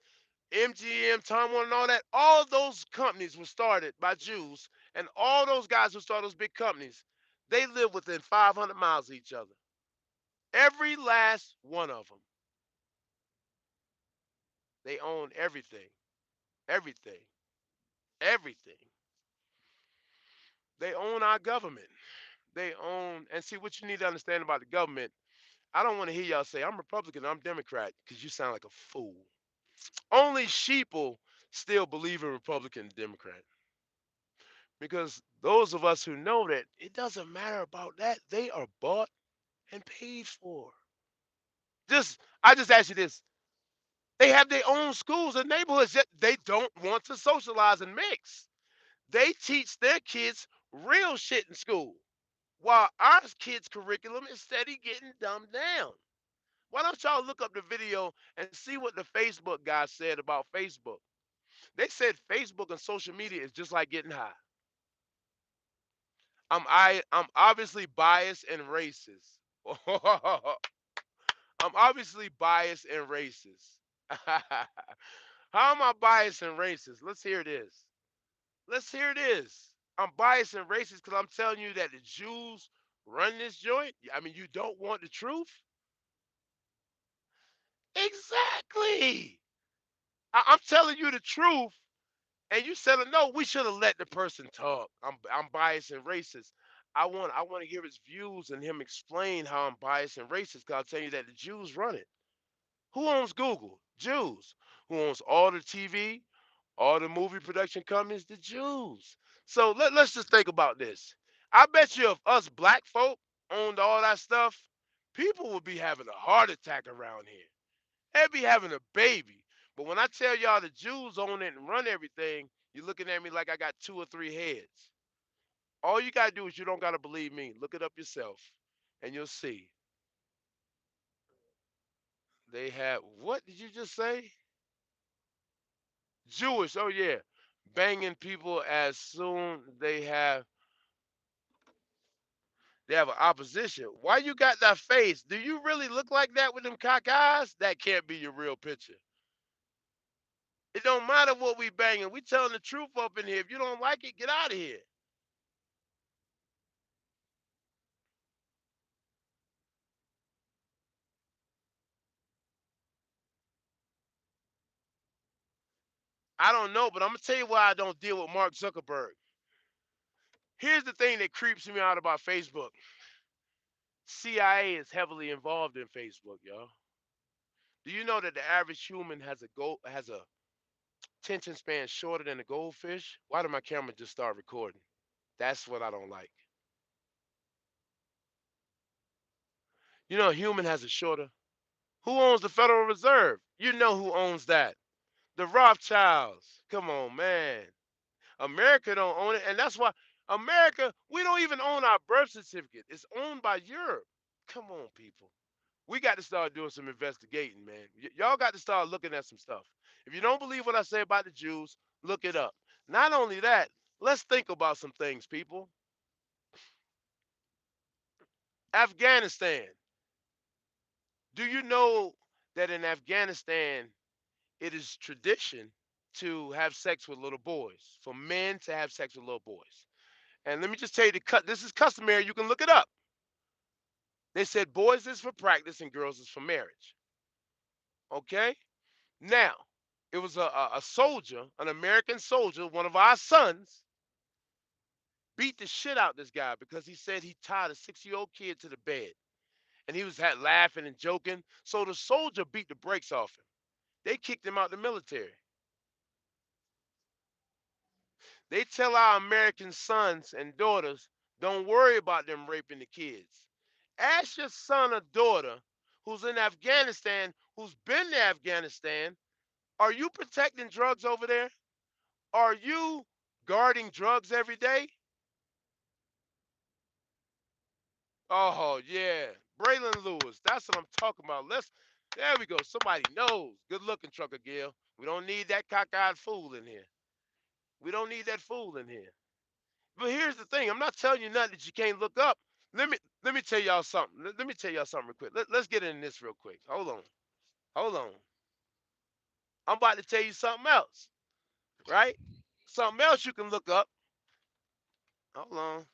Speaker 1: MGM, Time Warner, and all that. All those companies were started by Jews, and all those guys who started those big companies, they live within 500 miles of each other. Every last one of them. They own everything, everything, everything. They own our government. They own, and see what you need to understand about the government. I don't want to hear y'all say I'm Republican, I'm Democrat, because you sound like a fool. Only sheeple still believe in Republican and Democrat. Because those of us who know that it doesn't matter about that, they are bought and paid for. I just ask you this. They have their own schools and neighborhoods that they don't want to socialize and mix. They teach their kids real shit in school, while our kids' curriculum is steady getting dumbed down. Why don't y'all look up the video and see what the Facebook guy said about Facebook? They said Facebook and social media is just like getting high. I'm obviously biased and racist. I'm obviously biased and racist. How am I biased and racist? Let's hear this. Let's hear this. I'm biased and racist because I'm telling you that the Jews run this joint. I mean, you don't want the truth? Exactly. I'm telling you the truth, and you said no. We should have let the person talk. I'm biased and racist. I want to hear his views and him explain how I'm biased and racist. Cause I'll tell you that the Jews run it. Who owns Google? Jews. Who owns all the TV, all the movie production companies? The Jews. So let's just think about this. I bet you if us black folk owned all that stuff, people would be having a heart attack around here. They'd be having a baby. But when I tell y'all the Jews own it and run everything, you're looking at me like I got two or three heads. All you gotta do is you don't gotta believe me. Look it up yourself, and you'll see. They have what did you just say? Jewish. Oh yeah, banging people as soon they have an opposition. Why you got that face? Do you really look like that with them cock eyes? That can't be your real picture. It don't matter what we banging. We telling the truth up in here. If you don't like it, get out of here. I don't know, but I'm gonna tell you why I don't deal with Mark Zuckerberg. Here's the thing that creeps me out about Facebook. CIA is heavily involved in Facebook, y'all. Do you know that the average human has a attention span shorter than a goldfish? Why did my camera just start recording? That's what I don't like. You know, a human has a shorter. Who owns the Federal Reserve? You know who owns that? The Rothschilds. Come on, man. America don't own it, and that's why America, we don't even own our birth certificate. It's owned by Europe. Come on, people. We got to start doing some investigating, man. Y'all got to start looking at some stuff. If you don't believe what I say about the Jews, look it up. Not only that, let's think about some things, people. Afghanistan. Do you know that in Afghanistan it is tradition to have sex with little boys, for men to have sex with little boys? And let me just tell you, this is customary. You can look it up. They said boys is for practice and girls is for marriage. Okay? Now, it was a soldier, an American soldier, one of our sons, beat the shit out this guy because he said he tied a 6-year-old kid to the bed. And he was laughing and joking. So the soldier beat the brakes off him. They kicked him out the military. They tell our American sons and daughters, don't worry about them raping the kids. Ask your son or daughter who's in Afghanistan, who's been to Afghanistan, are you protecting drugs over there? Are you guarding drugs every day? Oh yeah, Braylon Lewis. That's what I'm talking about. There we go. Somebody knows. Good looking, Trucker Gil. We don't need that cockeyed fool in here. We don't need that fool in here. But here's the thing. I'm not telling you nothing that you can't look up. Let me tell y'all something. Let me tell y'all something real quick. Let's get into this real quick. Hold on. Hold on. I'm about to tell you something else, right? Something else you can look up. Hold on.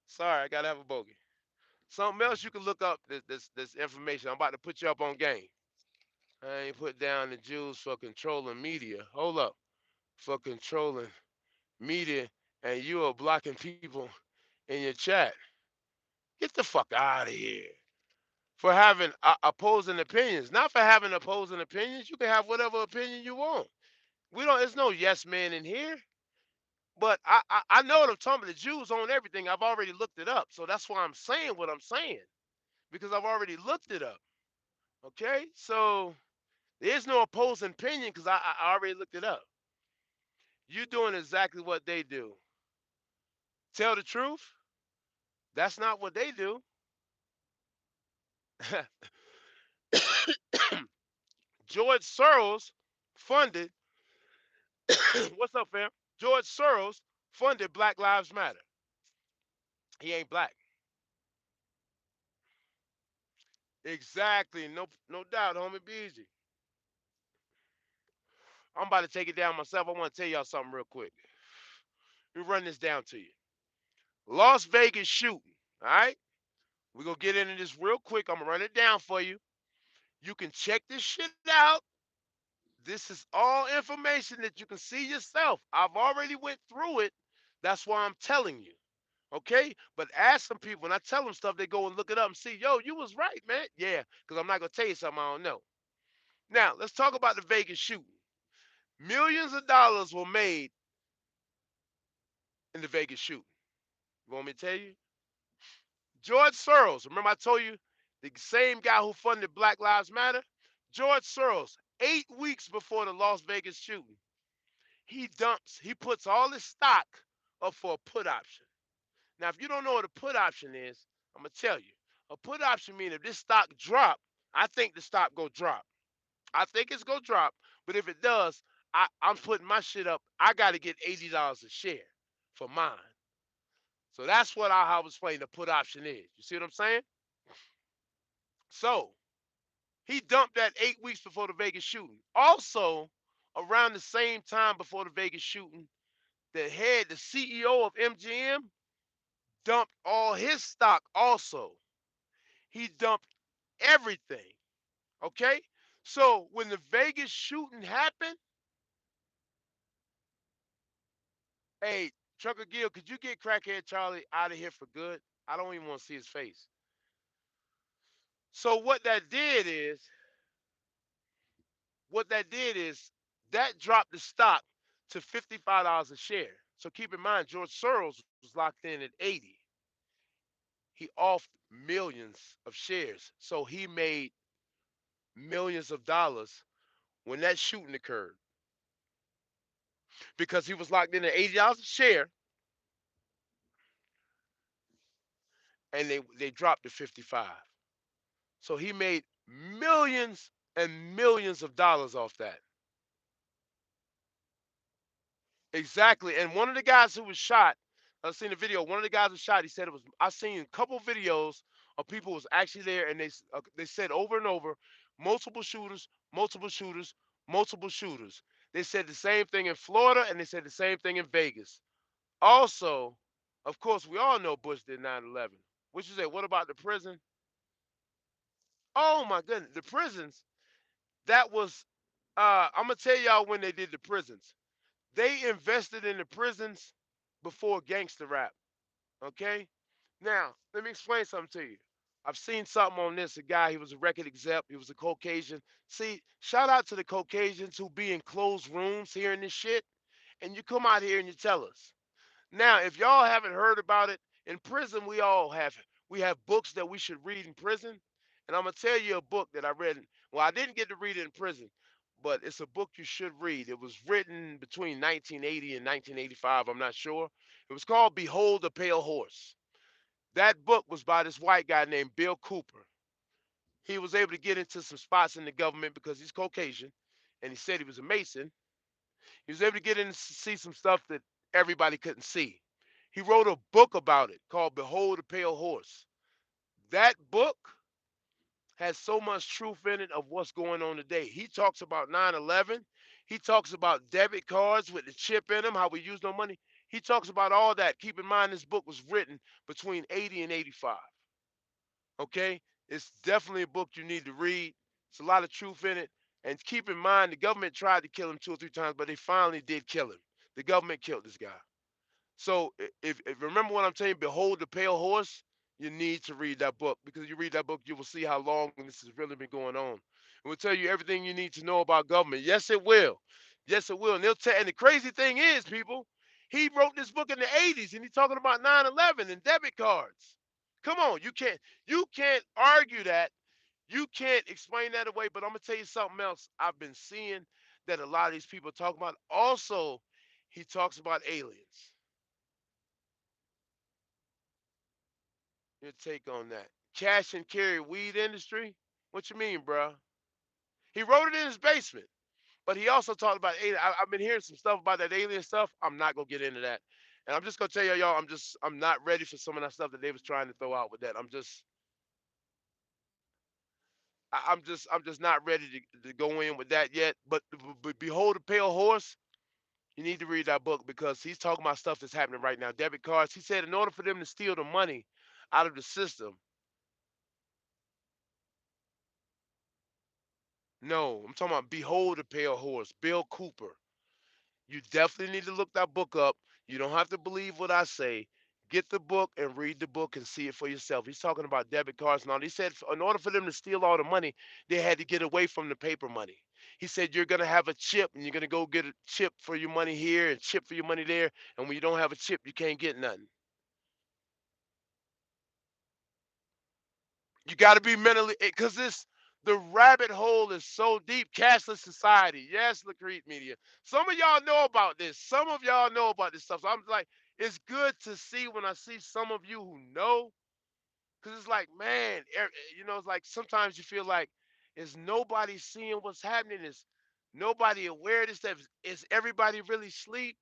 Speaker 1: Sorry, I gotta have a bogey. Something else you can look up this information. I'm about to put you up on game. I ain't put down the Jews for controlling media. Hold up. For controlling media, and you are blocking people in your chat. Get the fuck out of here. For having opposing opinions. Not for having opposing opinions. You can have whatever opinion you want. We don't. There's no yes man in here. But I know what I'm talking about. The Jews own everything. I've already looked it up. So that's why I'm saying what I'm saying. Because I've already looked it up. Okay? So there's no opposing opinion because I already looked it up. You're doing exactly what they do. Tell the truth. That's not what they do. George Soros funded, what's up, fam? George Soros funded Black Lives Matter. He ain't black. Exactly. No, no doubt, homie. Be easy. I'm about to take it down myself. I want to tell y'all something real quick. Let me run this down to you. Las Vegas shooting. All right. We're going to get into this real quick. I'm going to run it down for you. You can check this shit out. This is all information that you can see yourself. I've already went through it. That's why I'm telling you. Okay? But ask some people, and I tell them stuff, they go and look it up and see, yo, you was right, man. Yeah, because I'm not going to tell you something I don't know. Now, let's talk about the Vegas shooting. Millions of dollars were made in the Vegas shooting. You want me to tell you? George Soros, remember I told you the same guy who funded Black Lives Matter? George Soros, 8 weeks before the Las Vegas shooting, he puts all his stock up for a put option. Now, if you don't know what a put option is, I'm gonna tell you. A put option means if this stock drop, I think the stock go drop. I think it's gonna drop, but if it does, I'm putting my shit up. I got to get $80 a share for mine. So that's what I was explaining the put option is. You see what I'm saying? So he dumped that 8 weeks before the Vegas shooting. Also, around the same time before the Vegas shooting, the CEO of MGM, dumped all his stock also. He dumped everything. Okay? So when the Vegas shooting happened, hey, Trucker Gill, could you get Crackhead Charlie out of here for good? I don't even want to see his face. So what that did is that dropped the stock to $55 a share. So keep in mind, George Soros was locked in at 80. He offered millions of shares. So he made millions of dollars when that shooting occurred because he was locked in at $80 a share and they dropped to 55. So he made millions and millions of dollars off that. Exactly. And one of the guys who was shot, I've seen the video. One of the guys who was shot, he said it was. I've seen a couple videos of people who was actually there, and they said over and over, multiple shooters, multiple shooters, multiple shooters. They said the same thing in Florida, and they said the same thing in Vegas. Also, of course, we all know Bush did 9/11. What you say? What about the prison? Oh my goodness, the prisons. That was. I'm gonna tell y'all when they did the prisons. They invested in the prisons before gangster rap. Okay? Now, let me explain something to you. I've seen something on this. A guy, he was a record exec, he was a Caucasian. See, shout out to the Caucasians who be in closed rooms hearing this shit, and you come out here and you tell us. Now, if y'all haven't heard about it, in prison we all have books that we should read in prison. And I'm gonna tell you a book that I read. Well, I didn't get to read it in prison, but it's a book you should read. It was written between 1980 and 1985. I'm not sure. It was called Behold the Pale Horse. That book was by this white guy named Bill Cooper. He was able to get into some spots in the government because he's Caucasian, and he said he was a Mason. He was able to get in and see some stuff that everybody couldn't see. He wrote a book about it called Behold the Pale Horse. That book has so much truth in it of what's going on today. He talks about 9/11. He talks about debit cards with the chip in them, how we use no money. He talks about all that. Keep in mind, this book was written between 80 and 85. Okay? It's definitely a book you need to read. It's a lot of truth in it. And keep in mind, the government tried to kill him 2 or 3 times, but they finally did kill him. The government killed this guy. So if remember what I'm saying, behold the pale horse, you need to read that book because you read that book, you will see how long this has really been going on. It will tell you everything you need to know about government. Yes, it will. Yes, it will. And they'll tell. And the crazy thing is, people, he wrote this book in the '80s, and he's talking about 9/11 and debit cards. Come on, you can't argue that. You can't explain that away. But I'm gonna tell you something else. I've been seeing that a lot of these people talk about. Also, he talks about aliens. Your take on that? Cash and carry weed industry? What you mean, bro? He wrote it in his basement, but he also talked about alien. I've been hearing some stuff about that alien stuff. I'm not gonna get into that, and I'm just gonna tell y'all, I'm not ready for some of that stuff that they was trying to throw out with that. I'm just not ready to go in with that yet. But behold, the pale horse. You need to read that book because he's talking about stuff that's happening right now. Debit cards. He said in order for them to steal the money out of the system. No, I'm talking about Behold the Pale Horse, Bill Cooper. You definitely need to look that book up. You don't have to believe what I say. Get the book and read the book and see it for yourself. He's talking about debit cards and all. He said in order for them to steal all the money, they had to get away from the paper money. He said you're gonna have a chip and you're gonna go get a chip for your money here and chip for your money there. And when you don't have a chip, you can't get nothing. You got to be mentally because this the rabbit hole is so deep. Cashless society, yes, Lacrete Media. Some of y'all know about this. Some of y'all know about this stuff. So I'm like, it's good to see when I see some of you who know, because it's like, man, it's like sometimes you feel like is nobody seeing what's happening? Is nobody aware of this stuff? Is everybody really sleep?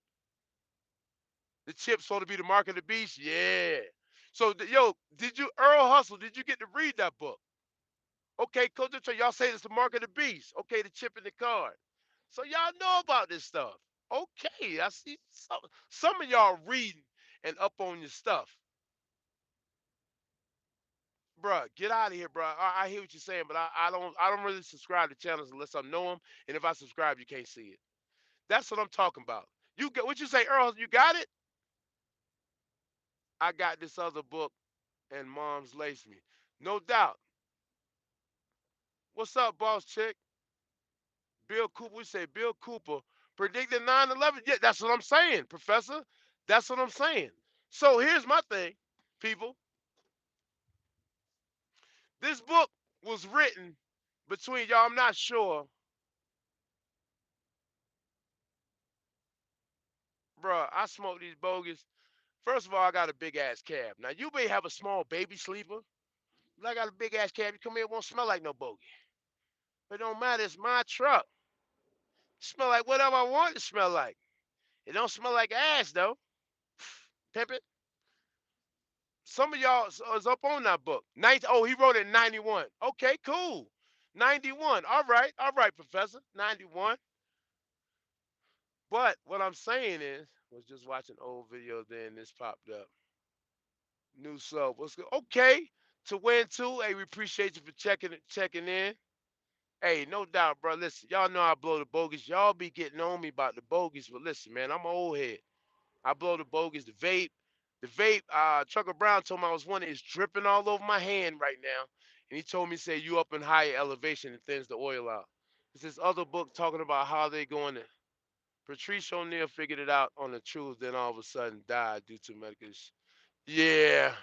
Speaker 1: The chip's supposed to be the mark of the beast. Yeah. So, yo, did you Earl Hustle? Did you get to read that book? Okay, Coach, so y'all say it's the mark of the beast. Okay, the chip in the card. So y'all know about this stuff. Okay, I see some of y'all reading and up on your stuff. Bruh, get out of here, bruh. I hear what you're saying, but I don't really subscribe to channels unless I know them. And if I subscribe, you can't see it. That's what I'm talking about. You get what you say, Earl, you got it? I got this other book and mom's laced me. No doubt. What's up, boss chick? Bill Cooper, we say Bill Cooper predicted 9/11. Yeah, that's what I'm saying, Professor. That's what I'm saying. So here's my thing, people. This book was written between y'all. I'm not sure, bruh. I smoke these bogies. First of all, I got a big ass cab. Now you may have a small baby sleeper, but I got a big ass cab. You come here, it won't smell like no bogey. But it don't matter. It's my truck. Smell like whatever I want it to smell like. It don't smell like ass though. Pimp it. Some of y'all is up on that book. Oh, he wrote it in 91. Okay, cool. 91. All right, Professor. 91. But what I'm saying is, was just watching old videos, then this popped up. New sub. What's good? Okay. To win too. Hey, we appreciate you for checking in. Hey, no doubt, bro. Listen, y'all know I blow the bogeys. Y'all be getting on me about the bogeys, but listen, man, I'm an old head. I blow the bogeys, the vape. The vape, Trucker Brown told me I was one. It's dripping all over my hand right now. And he told me, say, you up in higher elevation and thins the oil out. It's this other book talking about how they going to. Patrice O'Neill figured it out on the truth, then all of a sudden died due to medical issues. Yeah.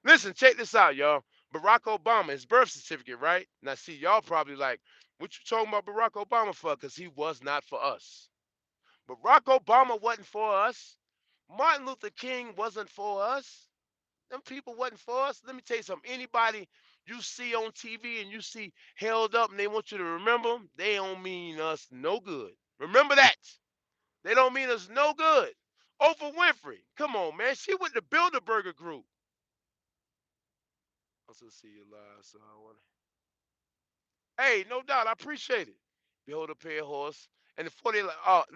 Speaker 1: Listen, check this out, y'all. Barack Obama, his birth certificate, right? Now, see, y'all probably like, what you talking about Barack Obama for? Because he was not for us. Barack Obama wasn't for us. Martin Luther King wasn't for us. Them people wasn't for us. Let me tell you something. Anybody you see on TV and you see held up and they want you to remember them, they don't mean us no good. Remember that. They don't mean us no good. Oprah Winfrey. Come on, man. She with the Bilderberger Group. Also see you live, so I want. Hey, no doubt. I appreciate it. Behold a pale horse. And the 48,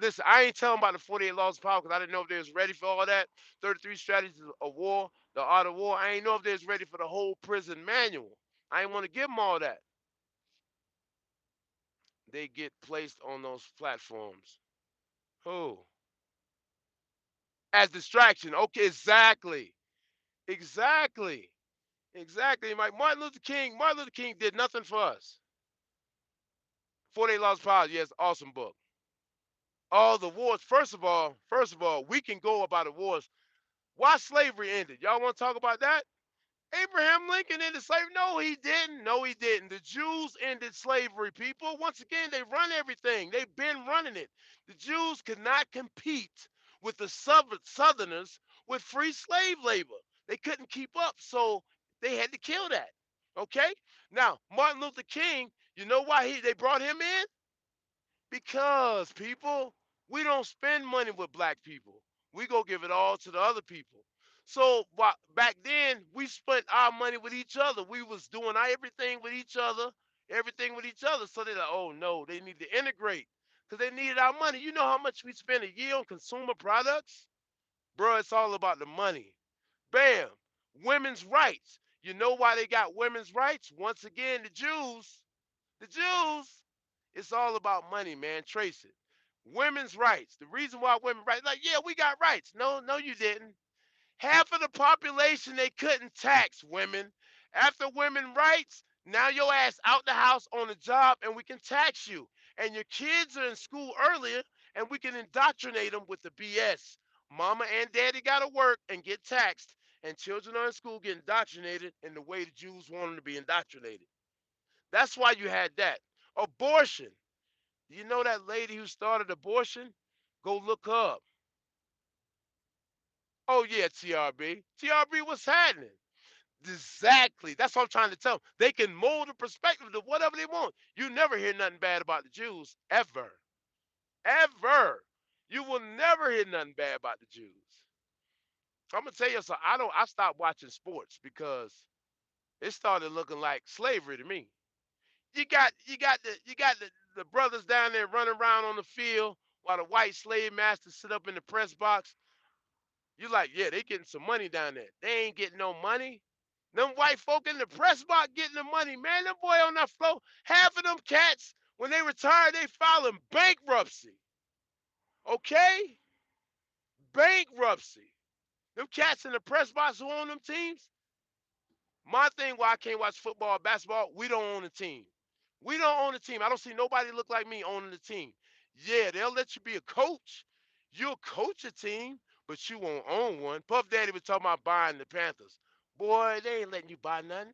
Speaker 1: listen, I ain't telling about the 48 laws of power because I didn't know if they was ready for all that. 33 strategies of war, the art of war. I ain't know if they was ready for the whole prison manual. I ain't want to give them all that. They get placed on those platforms. Who? As distraction. Okay, exactly. Exactly. Exactly. Like Martin Luther King did nothing for us. 48 Laws of Power, yes, awesome book. All the wars. First of all, we can go about the wars. Why slavery ended? Y'all want to talk about that? Abraham Lincoln ended slavery. No, he didn't. No, he didn't. The Jews ended slavery, people. Once again, they run everything. They've been running it. The Jews could not compete with the Southerners with free slave labor. They couldn't keep up, so they had to kill that. Okay? Now, Martin Luther King, you know why they brought him in? Because people, we don't spend money with black people. We go give it all to the other people. So back then, we spent our money with each other. We was doing everything with each other, everything with each other. So they're like, oh no, they need to integrate because they needed our money. You know how much we spend a year on consumer products? Bro, it's all about the money. Bam. Women's rights. You know why they got women's rights? Once again, the Jews, it's all about money, man. Trace it. Women's rights. The reason why women rights, like, yeah, we got rights. No, no, you didn't. Half of the population they couldn't tax women. After women rights, now your ass out the house on a job and we can tax you. And your kids are in school earlier and we can indoctrinate them with the BS. Mama and daddy gotta work and get taxed, and children are in school getting indoctrinated in the way the Jews want them to be indoctrinated. That's why you had that. Abortion. You know that lady who started abortion? Go look her up. Oh yeah, TRB. TRB, what's happening? Exactly. That's what I'm trying to tell them. They can mold the perspective to whatever they want. You never hear nothing bad about the Jews, ever. Ever. You will never hear nothing bad about the Jews. I'm gonna tell you something. I stopped watching sports because it started looking like slavery to me. You got the brothers down there running around on the field while the white slave masters sit up in the press box. You like, yeah, they getting some money down there. They ain't getting no money. Them white folk in the press box getting the money, man. Them boy on that floor, half of them cats, when they retire, they filing bankruptcy. Okay? Bankruptcy. Them cats in the press box who own them teams, my thing why I can't watch football or basketball, we don't own a team. We don't own a team. I don't see nobody look like me owning the team. Yeah, they'll let you be a coach. You'll coach a team, but you won't own one. Puff Daddy was talking about buying the Panthers. Boy, they ain't letting you buy nothing.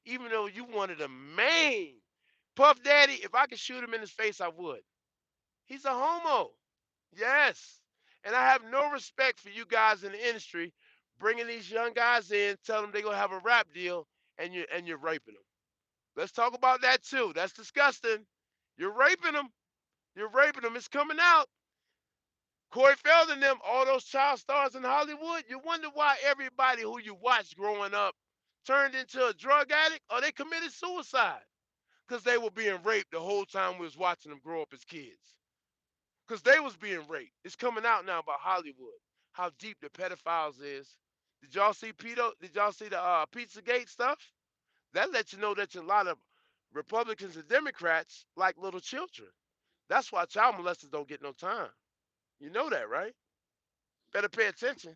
Speaker 1: Even though you wanted a main. Puff Daddy, if I could shoot him in his face, I would. He's a homo. Yes. And I have no respect for you guys in the industry bringing these young guys in, telling them they're going to have a rap deal, and you're raping them. Let's talk about that too. That's disgusting. You're raping them. You're raping them. It's coming out. Corey Feldman and them, all those child stars in Hollywood, you wonder why everybody who you watched growing up turned into a drug addict or they committed suicide. Because they were being raped the whole time we was watching them grow up as kids. Because they was being raped. It's coming out now about Hollywood, how deep the pedophiles is. Did y'all see Peter? Did y'all see the Pizzagate stuff? That lets you know that a lot of Republicans and Democrats like little children. That's why child molesters don't get no time. You know that, right? Better pay attention.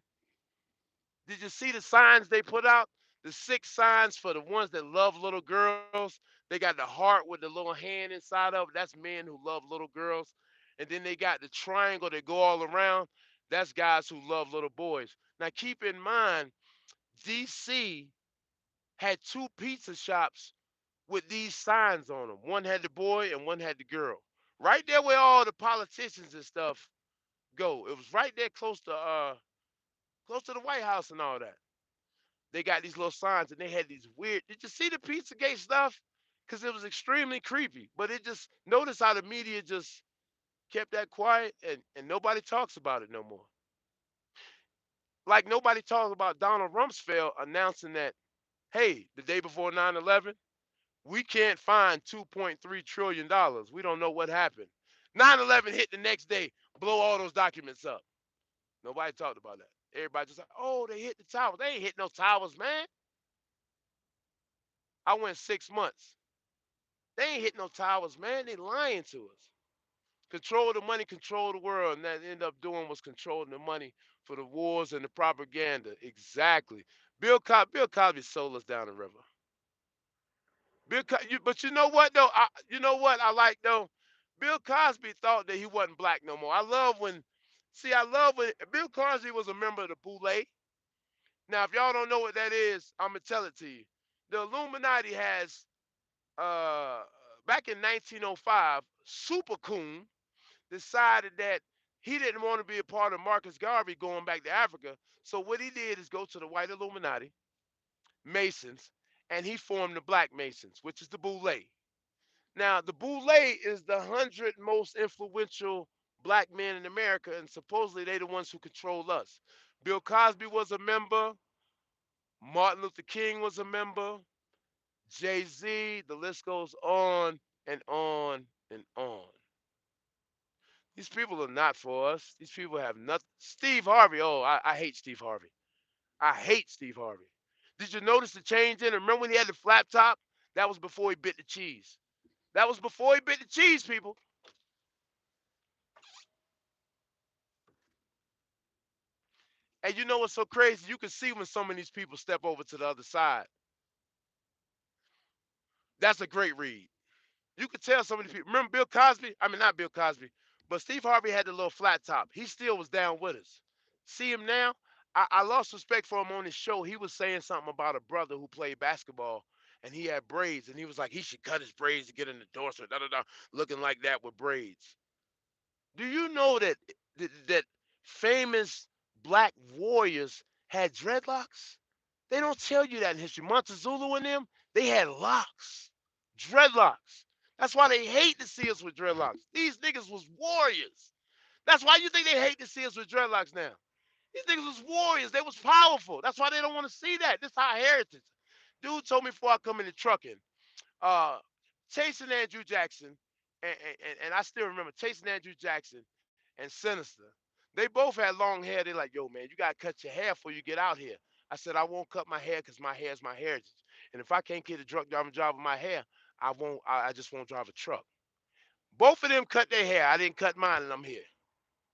Speaker 1: Did you see the signs they put out? The 6 signs for the ones that love little girls. They got the heart with the little hand inside of it. That's men who love little girls. And then they got the triangle that go all around. That's guys who love little boys. Now keep in mind, DC had 2 pizza shops with these signs on them. One had the boy and one had the girl. Right there where all the politicians and stuff go. It was right there close to the White House and all that. They got these little signs and they had these weird. Did you see the Pizzagate stuff? Because it was extremely creepy. But it just notice how the media just kept that quiet and nobody talks about it no more. Like nobody talks about Donald Rumsfeld announcing that, hey, the day before 9/11, we can't find $2.3 trillion. We don't know what happened. 9/11 hit the next day, blow all those documents up. Nobody talked about that. Everybody just like, oh, they hit the towers. They ain't hit no towers, man. I went 6 months. They ain't hit no towers, man. They lying to us. Control the money, control the world. And that end up doing was controlling the money for the wars and the propaganda. Exactly. Bill Cosby sold us down the river. But you know what though? You know what I like though? Bill Cosby thought that he wasn't black no more. I love when Bill Cosby was a member of the Boule. Now, if y'all don't know what that is, I'm gonna tell it to you. The Illuminati has uh back in 1905, Super Coon decided that he didn't want to be a part of Marcus Garvey going back to Africa. So what he did is go to the white Illuminati, Masons, and he formed the Black Masons, which is the Boule. Now, the Boule is the 100 most influential black men in America, and supposedly they the ones who control us. Bill Cosby was a member. Martin Luther King was a member. Jay-Z, the list goes on and on and on. These people are not for us. These people have nothing. Steve Harvey, oh, I hate Steve Harvey. I hate Steve Harvey. Did you notice the change in it? Remember when he had the flat top? That was before he bit the cheese. That was before he bit the cheese, people. And you know what's so crazy? You can see when some of these people step over to the other side. That's a great read. You could tell some of these people. Remember Bill Cosby? I mean, not Bill Cosby, but Steve Harvey had the little flat top. He still was down with us. See him now? I lost respect for him on his show. He was saying something about a brother who played basketball and he had braids, and he was like, he should cut his braids to get an endorsement, da da da, looking like that with braids. Do you know that famous black warriors had dreadlocks? They don't tell you that in history. Montezuma and them, they had locks, dreadlocks. That's why they hate to see us with dreadlocks. These niggas was warriors. That's why you think they hate to see us with dreadlocks now. These niggas was warriors. They was powerful. That's why they don't want to see that. This is our heritage. Dude told me before I come into trucking, uh, chasing Andrew Jackson, and I still remember chasing Andrew Jackson and Sinister. They both had long hair. They're like, yo, man, you gotta cut your hair before you get out here. I said, I won't cut my hair because my hair is my heritage. And if I can't get a truck driving job with my hair, I won't. I just won't drive a truck. Both of them cut their hair. I didn't cut mine, and I'm here.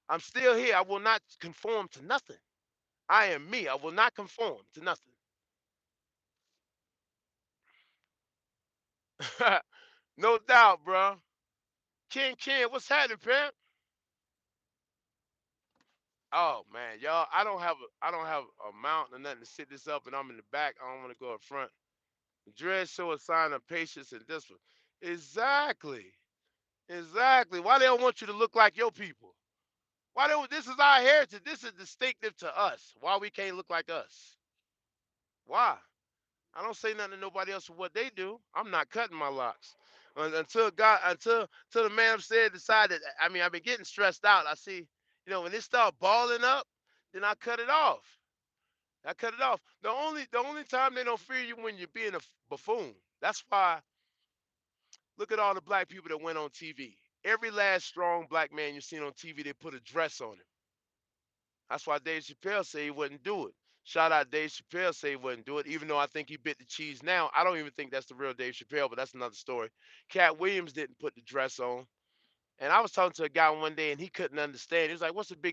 Speaker 1: I'm still here. I will not conform to nothing. I am me. I will not conform to nothing. No doubt, bro. Ken, what's happening, pimp? Oh man, y'all, I don't have a mount or nothing to sit this up, and I'm in the back. I don't want to go up front. Dread show a sign of patience and discipline. Exactly, exactly. Why they don't want you to look like your people? Why they? This is our heritage. This is distinctive to us. Why we can't look like us? Why? I don't say nothing to nobody else for what they do. I'm not cutting my locks until the man upstairs decided. I mean, I've been getting stressed out. I see, when it start balling up, then I cut it off. I cut it off. The only time they don't fear you when you're being a buffoon. That's why. Look at all the black people that went on TV. Every last strong black man you seen on TV, they put a dress on him. That's why Dave Chappelle said he wouldn't do it. Shout out Dave Chappelle say he wouldn't do it, even though I think he bit the cheese now. I don't even think that's the real Dave Chappelle, but that's another story. Cat Williams didn't put the dress on. And I was talking to a guy one day and he couldn't understand. He was like, what's the big